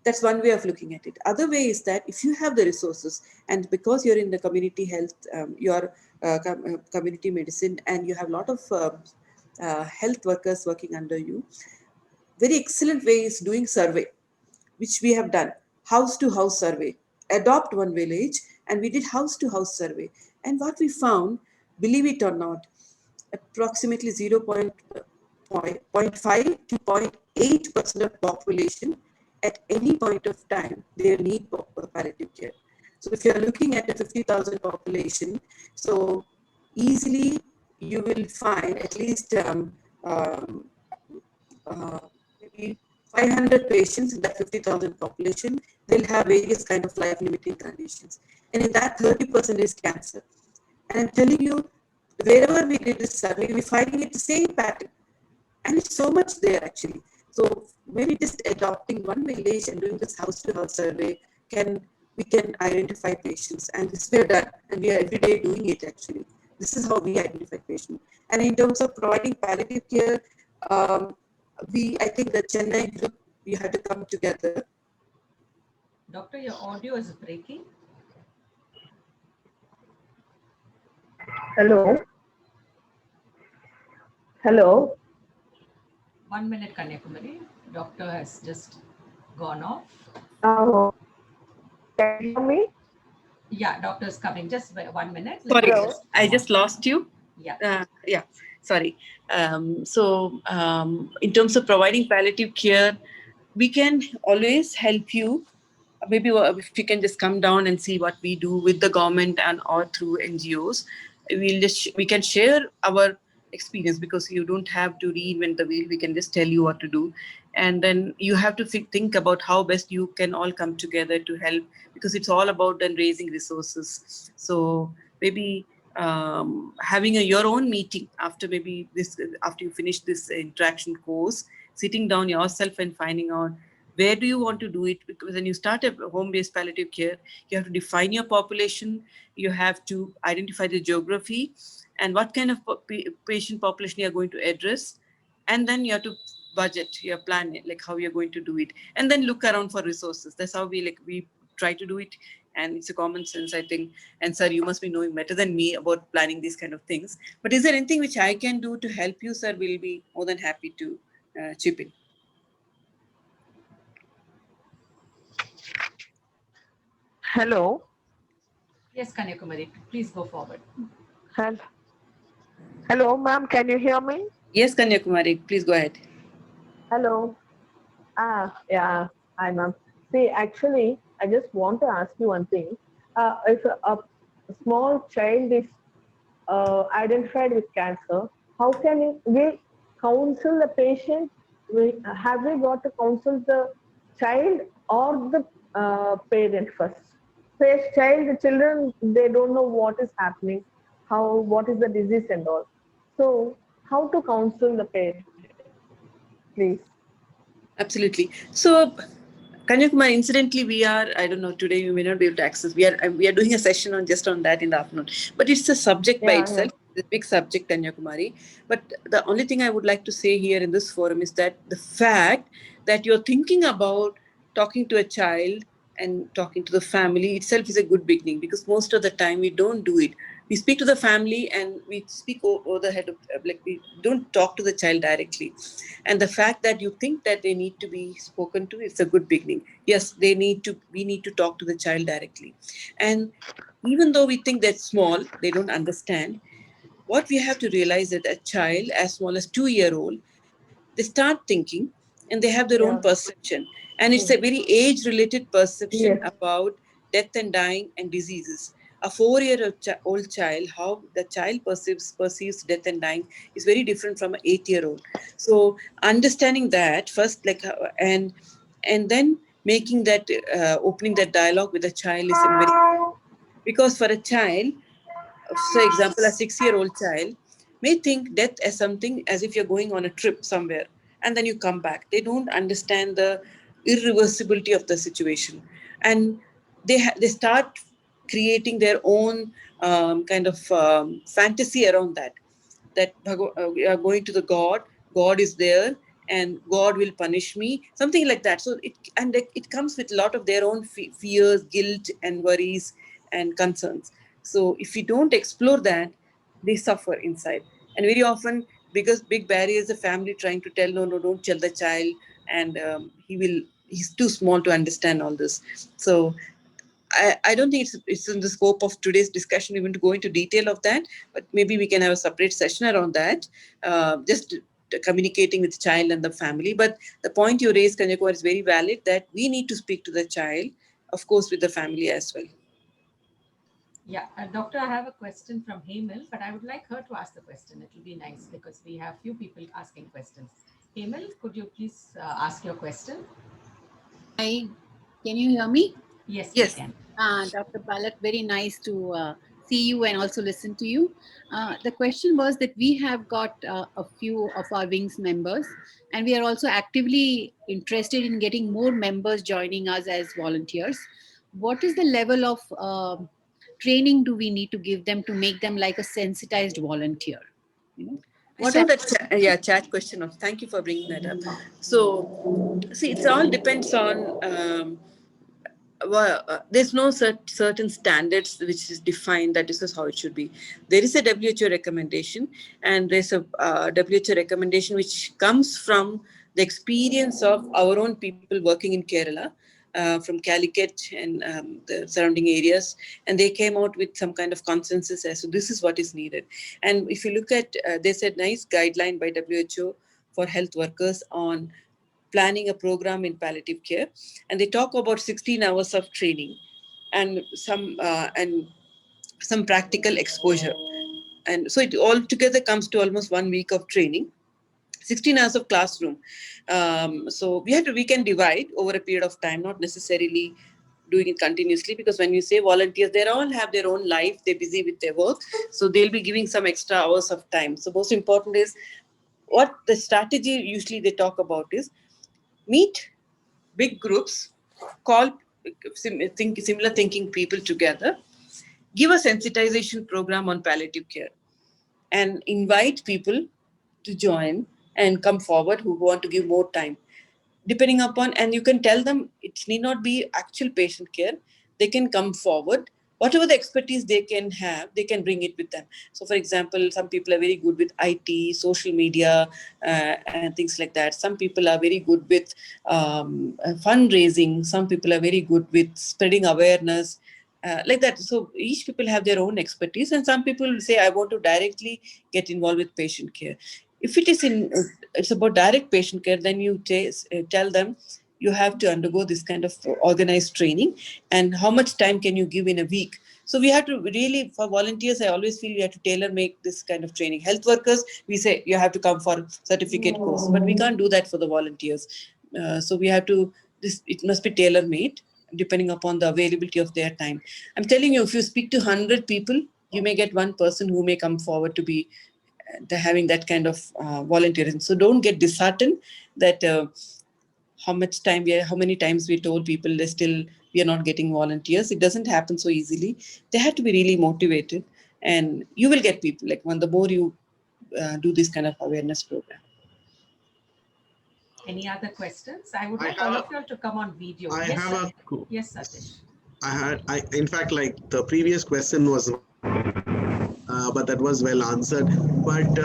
That's one way of looking at it. Other way is that if you have the resources, and because you're in the community health, you're community medicine, and you have a lot of health workers working under you, very excellent way is doing survey, which we have done, house to house survey. Adopt one village, and we did house to house survey. And what we found, believe it or not, approximately 0.5 to 0.8% of population at any point of time, they need palliative care. So if you're looking at a 50,000 population, so easily you will find at least maybe 500 patients in that 50,000 population. They'll have various kind of life-limiting conditions. And in that, 30% is cancer. And I'm telling you, wherever we did this survey, we're finding it the same pattern. And it's so much there actually. So maybe just adopting one village and doing this house-to-house survey, we can identify patients. And this we're done. And we are every day doing it actually. This is how we identify patients. And in terms of providing palliative care, I think the Chennai group, we had to come together. Doctor, your audio is breaking. Hello. Hello. 1 minute, Kanyakumari. Doctor has just gone off. Can you hear me? Yeah, doctor's coming. Just 1 minute. Sorry, I just lost you. Yeah. Yeah, sorry. In terms of providing palliative care, we can always help you. Maybe if you can just come down and see what we do with the government and or through NGOs, we can share our experience, because you don't have to reinvent the wheel. We can just tell you what to do, and then you have to think about how best you can all come together to help, because it's all about then raising resources. So maybe having your own meeting after you finish this interaction course, sitting down yourself and finding out where do you want to do it. Because when you start a home-based palliative care, you have to define your population, you have to identify the geography and what kind of patient population you're going to address, and then you have to budget your plan, like how you're going to do it, and then look around for resources. That's how we try to do it. And it's a common sense, I think. And sir, you must be knowing better than me about planning these kind of things. But is there anything which I can do to help you, sir? We'll be more than happy to chip in. Hello. Yes, Kanyakumari, please go forward. Hello, ma'am. Can you hear me? Yes, Kanyakumari, please go ahead. Hello. Yeah. Hi, ma'am. See, actually, I just want to ask you one thing. If a small child is identified with cancer, how can we counsel the patient? Have we got to counsel the child or the parent first? children, they don't know what is happening, what is the disease and all. So how to counsel the parent, please? Absolutely. So, Kanyakumari, incidentally, we are, I don't know, today you may not be able to access, we are doing a session on that in the afternoon, but it's a subject by Yeah, itself. It's a big subject, Kanyakumari. But the only thing I would like to say here in this forum is that the fact that you're thinking about talking to a child and talking to the family itself is a good beginning, because most of the time we don't do it. We speak to the family and we speak over the head of, like, we don't talk to the child directly. And the fact that you think that they need to be spoken to, it's a good beginning. Yes, we need to talk to the child directly. And even though we think they're small, they don't understand, what we have to realize is that a child as small as 2-year-old, they start thinking and they have their own yeah, perception. And it's a very age-related perception yes, about death and dying and diseases. A 4-year-old child, how the child perceives death and dying is very different from an 8-year-old. So understanding that first, and then making that, opening that dialogue with the child is a very, because for a child, for example, a 6-year-old child may think death as something as if you're going on a trip somewhere and then you come back. They don't understand the irreversibility of the situation, and they start creating their own kind of fantasy around that. That we are going to the God is there, and God will punish me, something like that. So it comes with a lot of their own fears, guilt, and worries and concerns. So if we don't explore that, they suffer inside. And very often, because big barriers, the family trying to tell, no, don't tell the child, and he's too small to understand all this. So I don't think it's in the scope of today's discussion even to go into detail of that, but maybe we can have a separate session around that, just communicating with the child and the family. But the point you raised, Kanyakumari, is very valid, that we need to speak to the child, of course, with the family as well. Yeah, Doctor, I have a question from Hemal, but I would like her to ask the question. It will be nice because we have few people asking questions. Hemal, could you please ask your question? Hi, can you hear me? Yes, Yes. we can. Dr. Palak, very nice to see you and also listen to you. The question was that we have got a few of our WINGS members, and we are also actively interested in getting more members joining us as volunteers. What is the level of training do we need to give them to make them like a sensitized volunteer? You know, I saw that chat question. Thank you for bringing that up. So, see, it all depends on. There's no certain standards which is defined that this is how it should be. There is a WHO recommendation, and there's a WHO recommendation which comes from the experience of our own people working in Kerala, from Calicut and the surrounding areas, and they came out with some kind of consensus as to this is what is needed. And if you look at, there's a nice guideline by WHO for health workers on planning a program in palliative care, and they talk about 16 hours of training and some practical exposure, and so it all together comes to almost 1 week of training, 16 hours of classroom. So we can divide over a period of time, not necessarily doing it continuously, because when you say volunteers, they all have their own life, they're busy with their work, so they'll be giving some extra hours of time. So most important is, what the strategy usually they talk about is, meet big groups, call similar thinking people together, give a sensitization program on palliative care, and invite people to join and come forward who want to give more time. Depending upon, and you can tell them it need not be actual patient care, they can come forward. Whatever the expertise they can have, they can bring it with them. So, for example, some people are very good with IT, social media, and things like that. Some people are very good with fundraising. Some people are very good with spreading awareness, like that. So each people have their own expertise, and some people will say, I want to directly get involved with patient care. If it's about direct patient care, then you tell them you have to undergo this kind of organized training, and how much time can you give in a week. So we have to really, for volunteers, I always feel we have to tailor make this kind of training. Health workers, we say you have to come for certificate course, but we can't do that for the volunteers. So we have to, it must be tailor made depending upon the availability of their time. I'm telling you, if you speak to 100 people, you may get one person who may come forward to be having that kind of volunteerism. So don't get disheartened that how many times we told people we are not getting volunteers. It doesn't happen so easily. They have to be really motivated, and you will get people. Like the more you do this kind of awareness program. Any other questions? I would like all of you all to come on video. Yes, Satish. In fact, like the previous question was, but that was well answered. But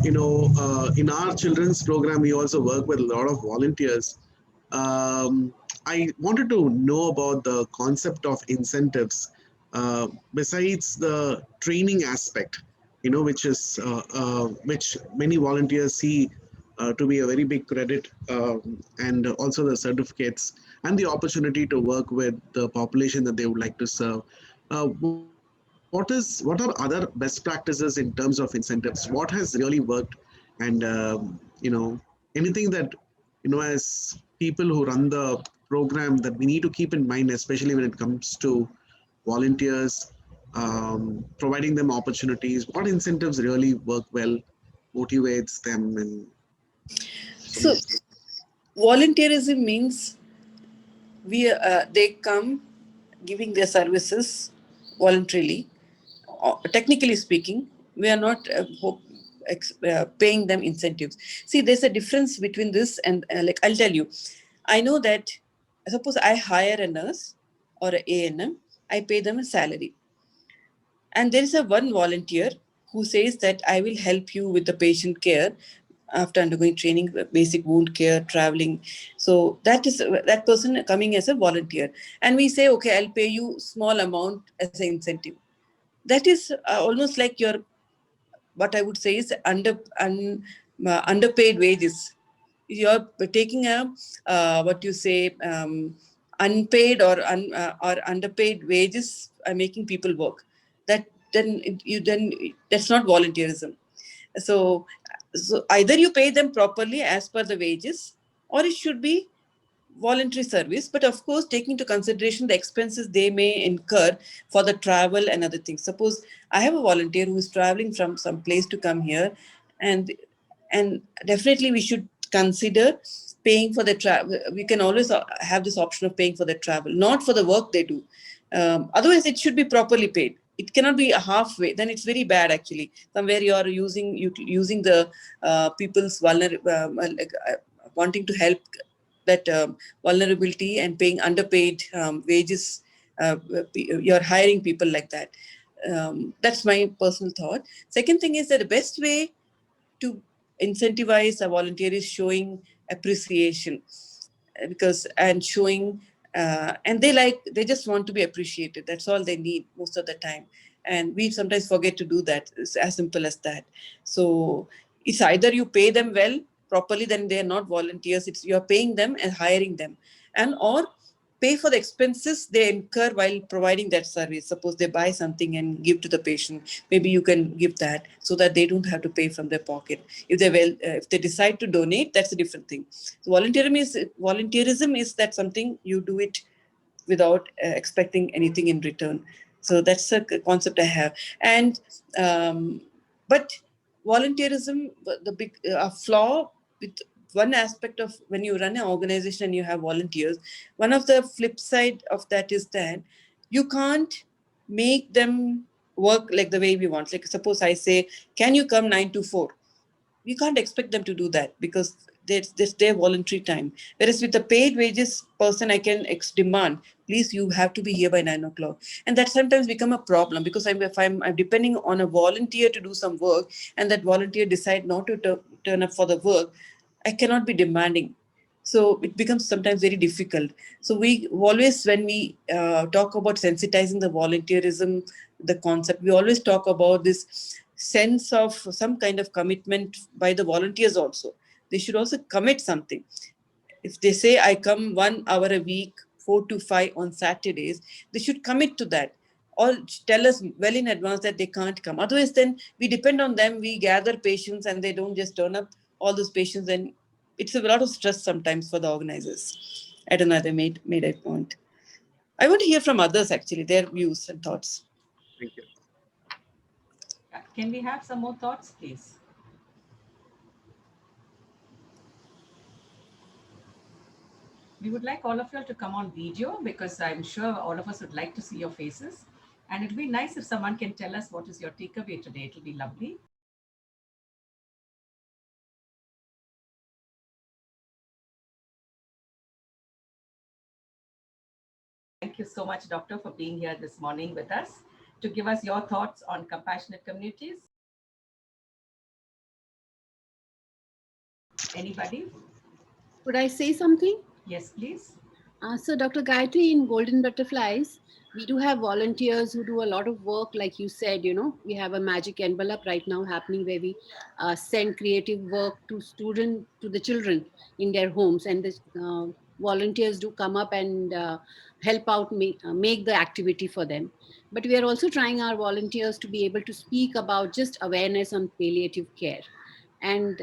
in our children's program, we also work with a lot of volunteers. I wanted to know about the concept of incentives besides the training aspect, which is which many volunteers see to be a very big credit, and also the certificates and the opportunity to work with the population that they would like to serve. What are other best practices in terms of incentives? What has really worked? And anything that as people who run the program that we need to keep in mind, especially when it comes to volunteers, providing them opportunities. What incentives really work well, motivates them? And so volunteerism means they come giving their services voluntarily. Technically speaking, we are not paying them incentives. See, there's a difference between this and like I'll tell you. I know that suppose I hire a nurse or an A&M, I pay them a salary. And there is one volunteer who says that I will help you with the patient care after undergoing training, basic wound care, traveling. So that person coming as a volunteer. And we say, okay, I'll pay you small amount as an incentive. That is almost like what I would say is underpaid wages. You're taking unpaid or underpaid wages are making people work. That's not volunteerism. So either you pay them properly as per the wages, or it should be voluntary service, but of course taking into consideration the expenses they may incur for the travel and other things. Suppose I have a volunteer who is traveling from some place to come here, and definitely we should consider paying for the travel. We can always have this option of paying for the travel, not for the work they do. Otherwise, it should be properly paid. It cannot be a halfway. Then it's very bad actually. Somewhere you are using the people's wanting to help that vulnerability and paying underpaid wages. You're hiring people like that. That's my personal thought. Second thing is that the best way to incentivize a volunteer is showing appreciation, and showing and they just want to be appreciated. That's all they need most of the time, and we sometimes forget to do that. It's as simple as that. So it's either you pay them well properly, then they are not volunteers. It's you're paying them and hiring them, or pay for the expenses they incur while providing that service. Suppose they buy something and give to the patient, maybe you can give that so that they don't have to pay from their pocket. If they decide to donate, that's a different thing. So volunteerism is that something you do it without expecting anything in return. So that's a concept I have. And but volunteerism, the big flaw with one aspect of when you run an organization and you have volunteers, one of the flip side of that is that you can't make them work like the way we want. Like suppose I say, can you come 9 to 4? We can't expect them to do that because that's their voluntary time. Whereas with the paid wages person, I can demand, please, you have to be here by 9 o'clock. And that sometimes become a problem because if I'm depending on a volunteer to do some work and that volunteer decide not to turn up for the work, I cannot be demanding. So it becomes sometimes very difficult. So we always, when we talk about sensitizing the volunteerism, the concept, we always talk about this sense of some kind of commitment by the volunteers also. They should also commit something. If they say, I come 1 hour a week, 4 to 5 on Saturdays, they should commit to that. Or tell us well in advance that they can't come. Otherwise, then we depend on them. We gather patients and they don't just turn up all those patients. And it's a lot of stress sometimes for the organizers. I don't know if I made a point. I want to hear from others, actually, their views and thoughts. Thank you. Can we have some more thoughts, please? We would like all of you all to come on video because I'm sure all of us would like to see your faces. And it'd be nice if someone can tell us what is your takeaway today. It'll be lovely. Thank you so much, Doctor, for being here this morning with us to give us your thoughts on compassionate communities. Anybody? Could I say something? Yes, please. So Dr. Gayatri, in Golden Butterflies, we do have volunteers who do a lot of work. Like you said, you know, we have a magic envelope right now happening where we send creative work to the children in their homes, and the volunteers do come up and help out, make the activity for them. But we are also trying our volunteers to be able to speak about just awareness on palliative care. And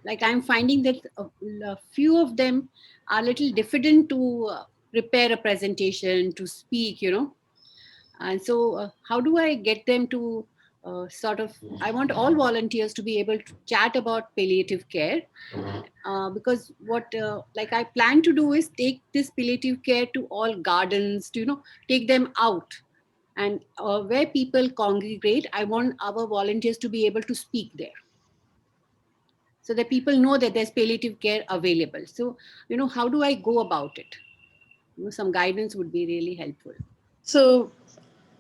like I'm finding that a few of them are a little diffident to prepare a presentation, to speak, you know. And so how do I get them to I want all volunteers to be able to chat about palliative care, because what like I plan to do is take this palliative care to all gardens, to, you know, take them out. And where people congregate, I want our volunteers to be able to speak there, so that people know that there's palliative care available. So, you know, how do I go about it? You know, some guidance would be really helpful. So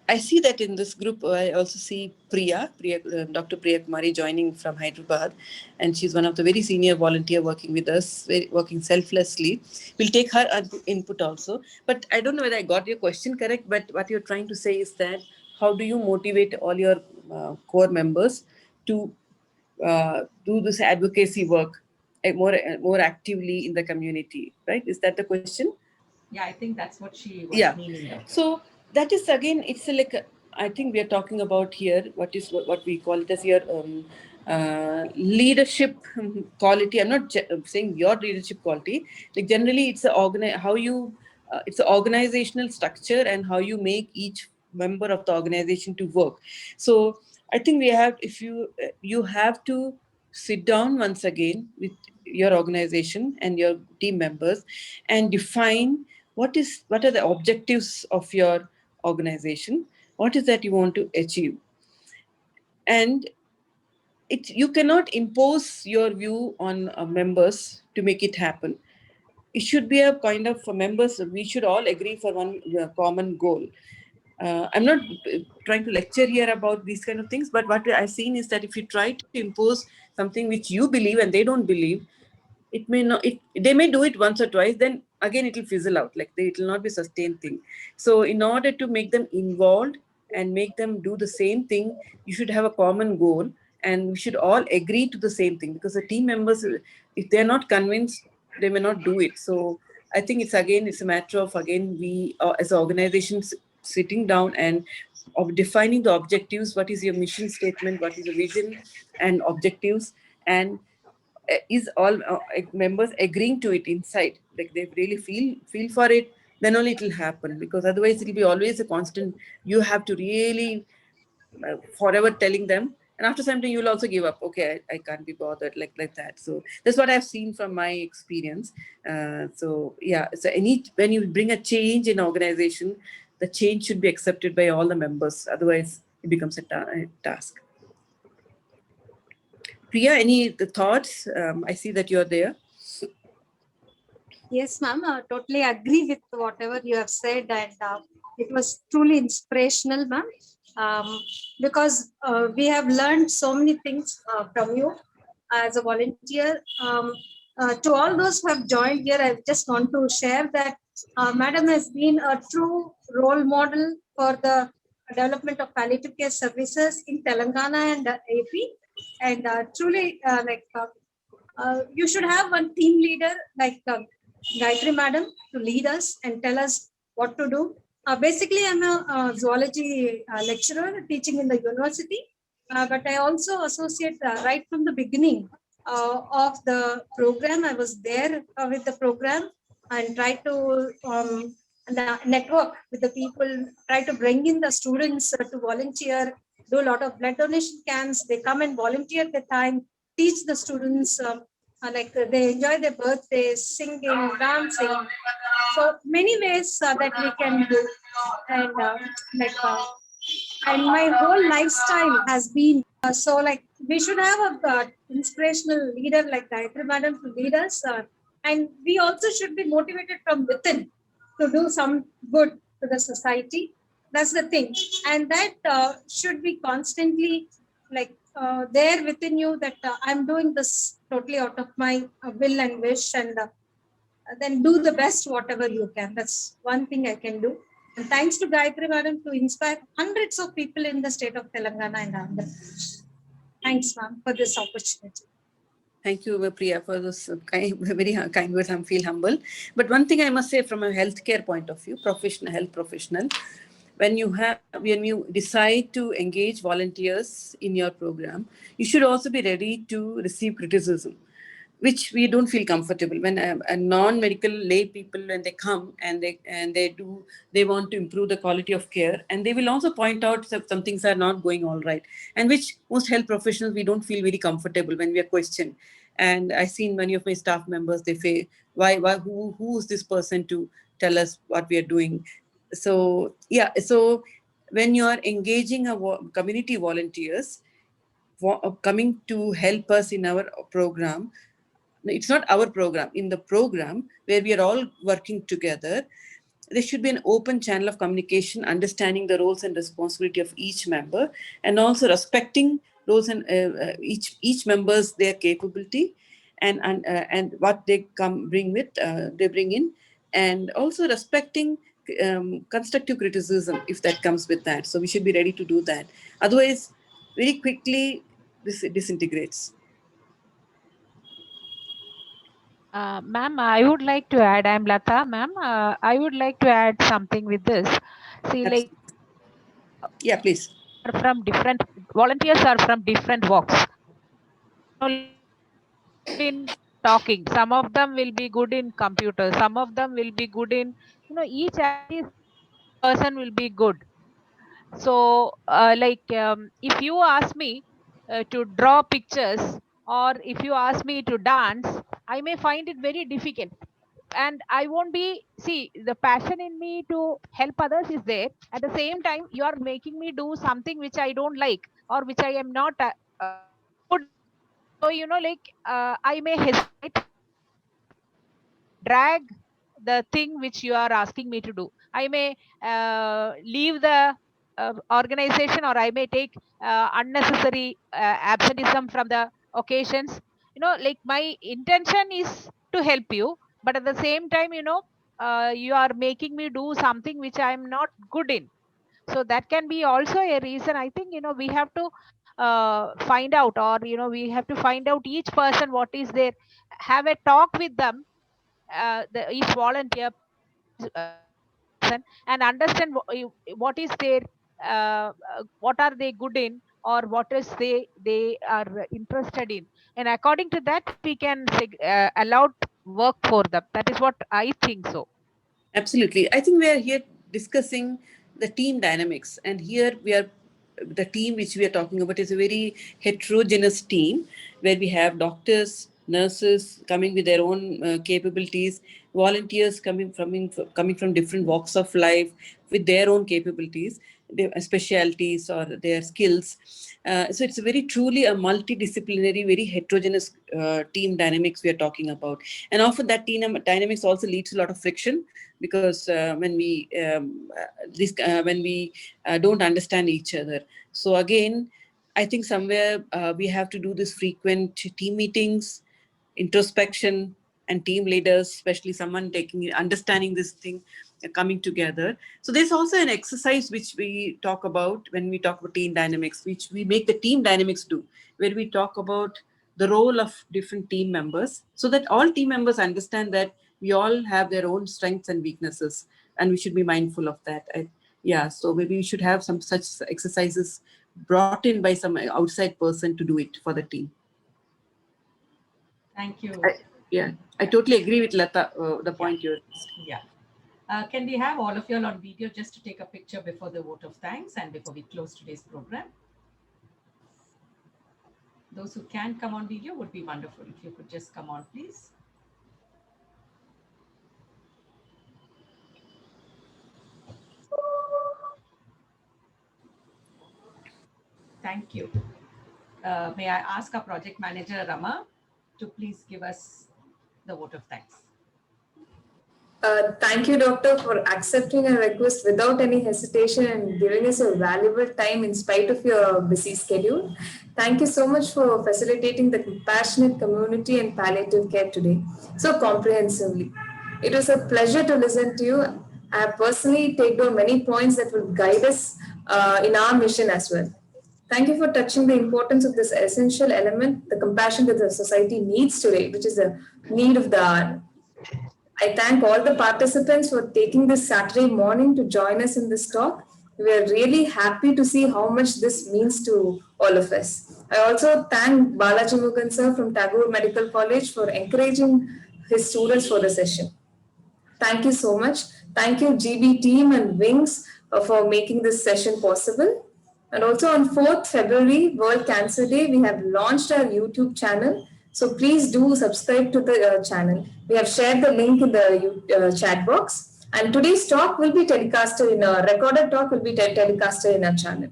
I see that in this group, I also see Dr. Priya Kumari joining from Hyderabad, and she's one of the very senior volunteer working with us, working selflessly. We'll take her input also. But I don't know whether I got your question correct, but what you're trying to say is that how do you motivate all your core members to do this advocacy work more actively in the community, right? Is that the question? Yeah, I think that's what she was meaning. So that is, again, it's like, I think we are talking about here what we call it as your leadership quality. I'm not saying your leadership quality. Like generally, it's it's an organizational structure and how you make each member of the organization to work. So I think you have to sit down once again with your organization and your team members and define what are the objectives of your organization, what is that you want to achieve. And you cannot impose your view on members to make it happen. It should be a kind of members, we should all agree for one common goal. I'm not trying to lecture here about these kind of things, but what I've seen is that if you try to impose something which you believe and they don't believe, it may not, they may do it once or twice, then again it will fizzle out, like it will not be a sustained thing. So in order to make them involved and make them do the same thing, you should have a common goal and we should all agree to the same thing, because the team members, if they're not convinced, they may not do it. So I think it's a matter of, again, we as organizations sitting down and of defining the objectives. What is your mission statement? What is your vision and objectives? And is all members agreeing to it inside, like they really feel for it, then only it will happen, because otherwise it will be always a constant, you have to really forever telling them, and after some time you will also give up. Okay, I can't be bothered, like that. So that's what I've seen from my experience. So yeah, so when you bring a change in organization, the change should be accepted by all the members, otherwise it becomes a task. Priya, any thoughts? I see that you're there. Yes, ma'am. I totally agree with whatever you have said, and it was truly inspirational, ma'am. Because we have learned so many things from you as a volunteer. To all those who have joined here, I just want to share that Madam has been a true role model for the development of palliative care services in Telangana and AP. And truly, you should have one team leader like Gayatri Madam to lead us and tell us what to do. Basically, I'm a zoology lecturer teaching in the university, but I also associate right from the beginning of the program. I was there with the program, and try to network with the people, try to bring in the students to volunteer, do a lot of blood donation camps. They come and volunteer the time, teach the students, they enjoy their birthdays, singing, dancing. So many ways that we can do. And and my whole lifestyle has been we should have a inspirational leader like Gayatri Madam to lead us, and we also should be motivated from within to do some good to the society. That's the thing, and that should be constantly there within you, that I'm doing this totally out of my will and wish, and then do the best whatever you can. That's one thing I can do. And thanks to Gayatri Madam to inspire hundreds of people in the state of Telangana and Andhra Pradesh. Thanks, ma'am, for this opportunity. Thank you, Priya, for those very kind words. I feel humble. But one thing I must say from a healthcare point of view, health professional, when you decide to engage volunteers in your program, you should also be ready to receive criticism, which we don't feel comfortable when a non-medical lay people, when they come and they want to improve the quality of care, and they will also point out that some things are not going all right, and which most health professionals, we don't feel very comfortable when we are questioned. And I've seen many of my staff members, they say, who is this person to tell us what we are doing? So yeah, so when you are engaging community volunteers coming to help us in our program, it's not our program, in the program where we are all working together, there should be an open channel of communication, understanding the roles and responsibility of each member, and also respecting roles and each member's their capability and what they bring in, and also respecting constructive criticism if that comes with that. So we should be ready to do that. Otherwise, very quickly this disintegrates. Ma'am, I would like to add, I'm Lata, ma'am. I would like to add something with this. See, yeah, please. Volunteers are from different walks. In talking, some of them will be good in computers, some of them will be good in, each person will be good. So, if you ask me to draw pictures, or if you ask me to dance, I may find it very difficult. And I won't be, the passion in me to help others is there. At the same time, you are making me do something which I don't like, or which I am not good. So, I may hesitate, drag the thing which you are asking me to do. I may leave the organization, or I may take unnecessary absenteeism from the occasions. My intention is to help you, but at the same time, you are making me do something which I am not good in. So that can be also a reason. I think, we have to find out, or, we have to find out each person what is there, have a talk with them, each volunteer, and understand what is their what are they good in, or what is they are interested in, and according to that we can allow work for them. That is what I think. So absolutely, I think we are here discussing the team dynamics, and here we are, the team which we are talking about is a very heterogeneous team where we have doctors, nurses coming with their own capabilities, volunteers coming from different walks of life with their own capabilities, their specialties or their skills. So it's very truly a multidisciplinary, very heterogeneous team dynamics we are talking about. And often that team dynamics also leads to a lot of friction, because when we don't understand each other. So again, I think somewhere we have to do this frequent team meetings, introspection, and team leaders, especially someone understanding this thing, coming together. So there's also an exercise which we talk about when we talk about team dynamics, which we make the team dynamics do, where we talk about the role of different team members, so that all team members understand that we all have their own strengths and weaknesses, and we should be mindful of that. So maybe we should have some such exercises brought in by some outside person to do it for the team. Thank you. Yeah, I totally agree with Lata, the point you raised. Yeah. Can we have all of you all on video just to take a picture before the vote of thanks and before we close today's program? Those who can come on video would be wonderful. If you could just come on, please. Thank you. May I ask our project manager, Rama, to please give us the vote of thanks. Thank you, Doctor, for accepting our request without any hesitation and giving us a valuable time in spite of your busy schedule. Thank you so much for facilitating the compassionate community and palliative care today so comprehensively. It was a pleasure to listen to you. I have personally taken down many points that will guide us in our mission as well. Thank you for touching the importance of this essential element, the compassion that the society needs today, which is the need of the hour. I thank all the participants for taking this Saturday morning to join us in this talk. We are really happy to see how much this means to all of us. I also thank Balaji Mugan sir from Tagore Medical College for encouraging his students for the session. Thank you so much. Thank you GB team and Wings for making this session possible. And also on 4th February, World Cancer Day, we have launched our YouTube channel. So please do subscribe to the channel. We have shared the link in the chat box. And today's talk will be telecasted in a recorded talk will be telecasted in our channel.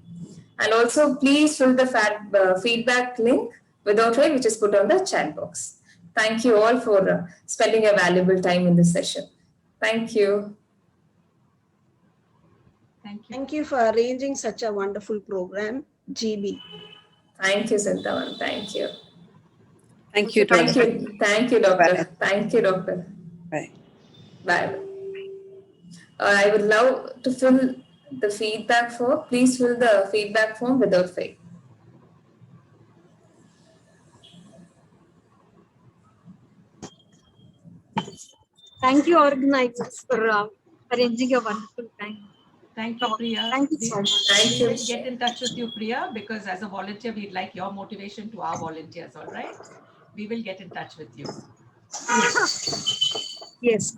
And also please fill the feedback link without right, which is put on the chat box. Thank you all for spending a valuable time in this session. Thank you. Thank you. Thank you for arranging such a wonderful program, GB. Thank you, Sintavan. Thank you. Thank you. Thank you. Thank you, Doctor. Bye. Thank you, Doctor. Bye. Bye. I would love to fill the feedback form. Please fill the feedback form without fail. Thank you, organizers, for arranging a wonderful time. Thank you, Priya. Thank you so much. Thank We you. will get in touch with you, Priya, because as a volunteer, we'd like your motivation to our volunteers, all right? We will get in touch with you. Yes.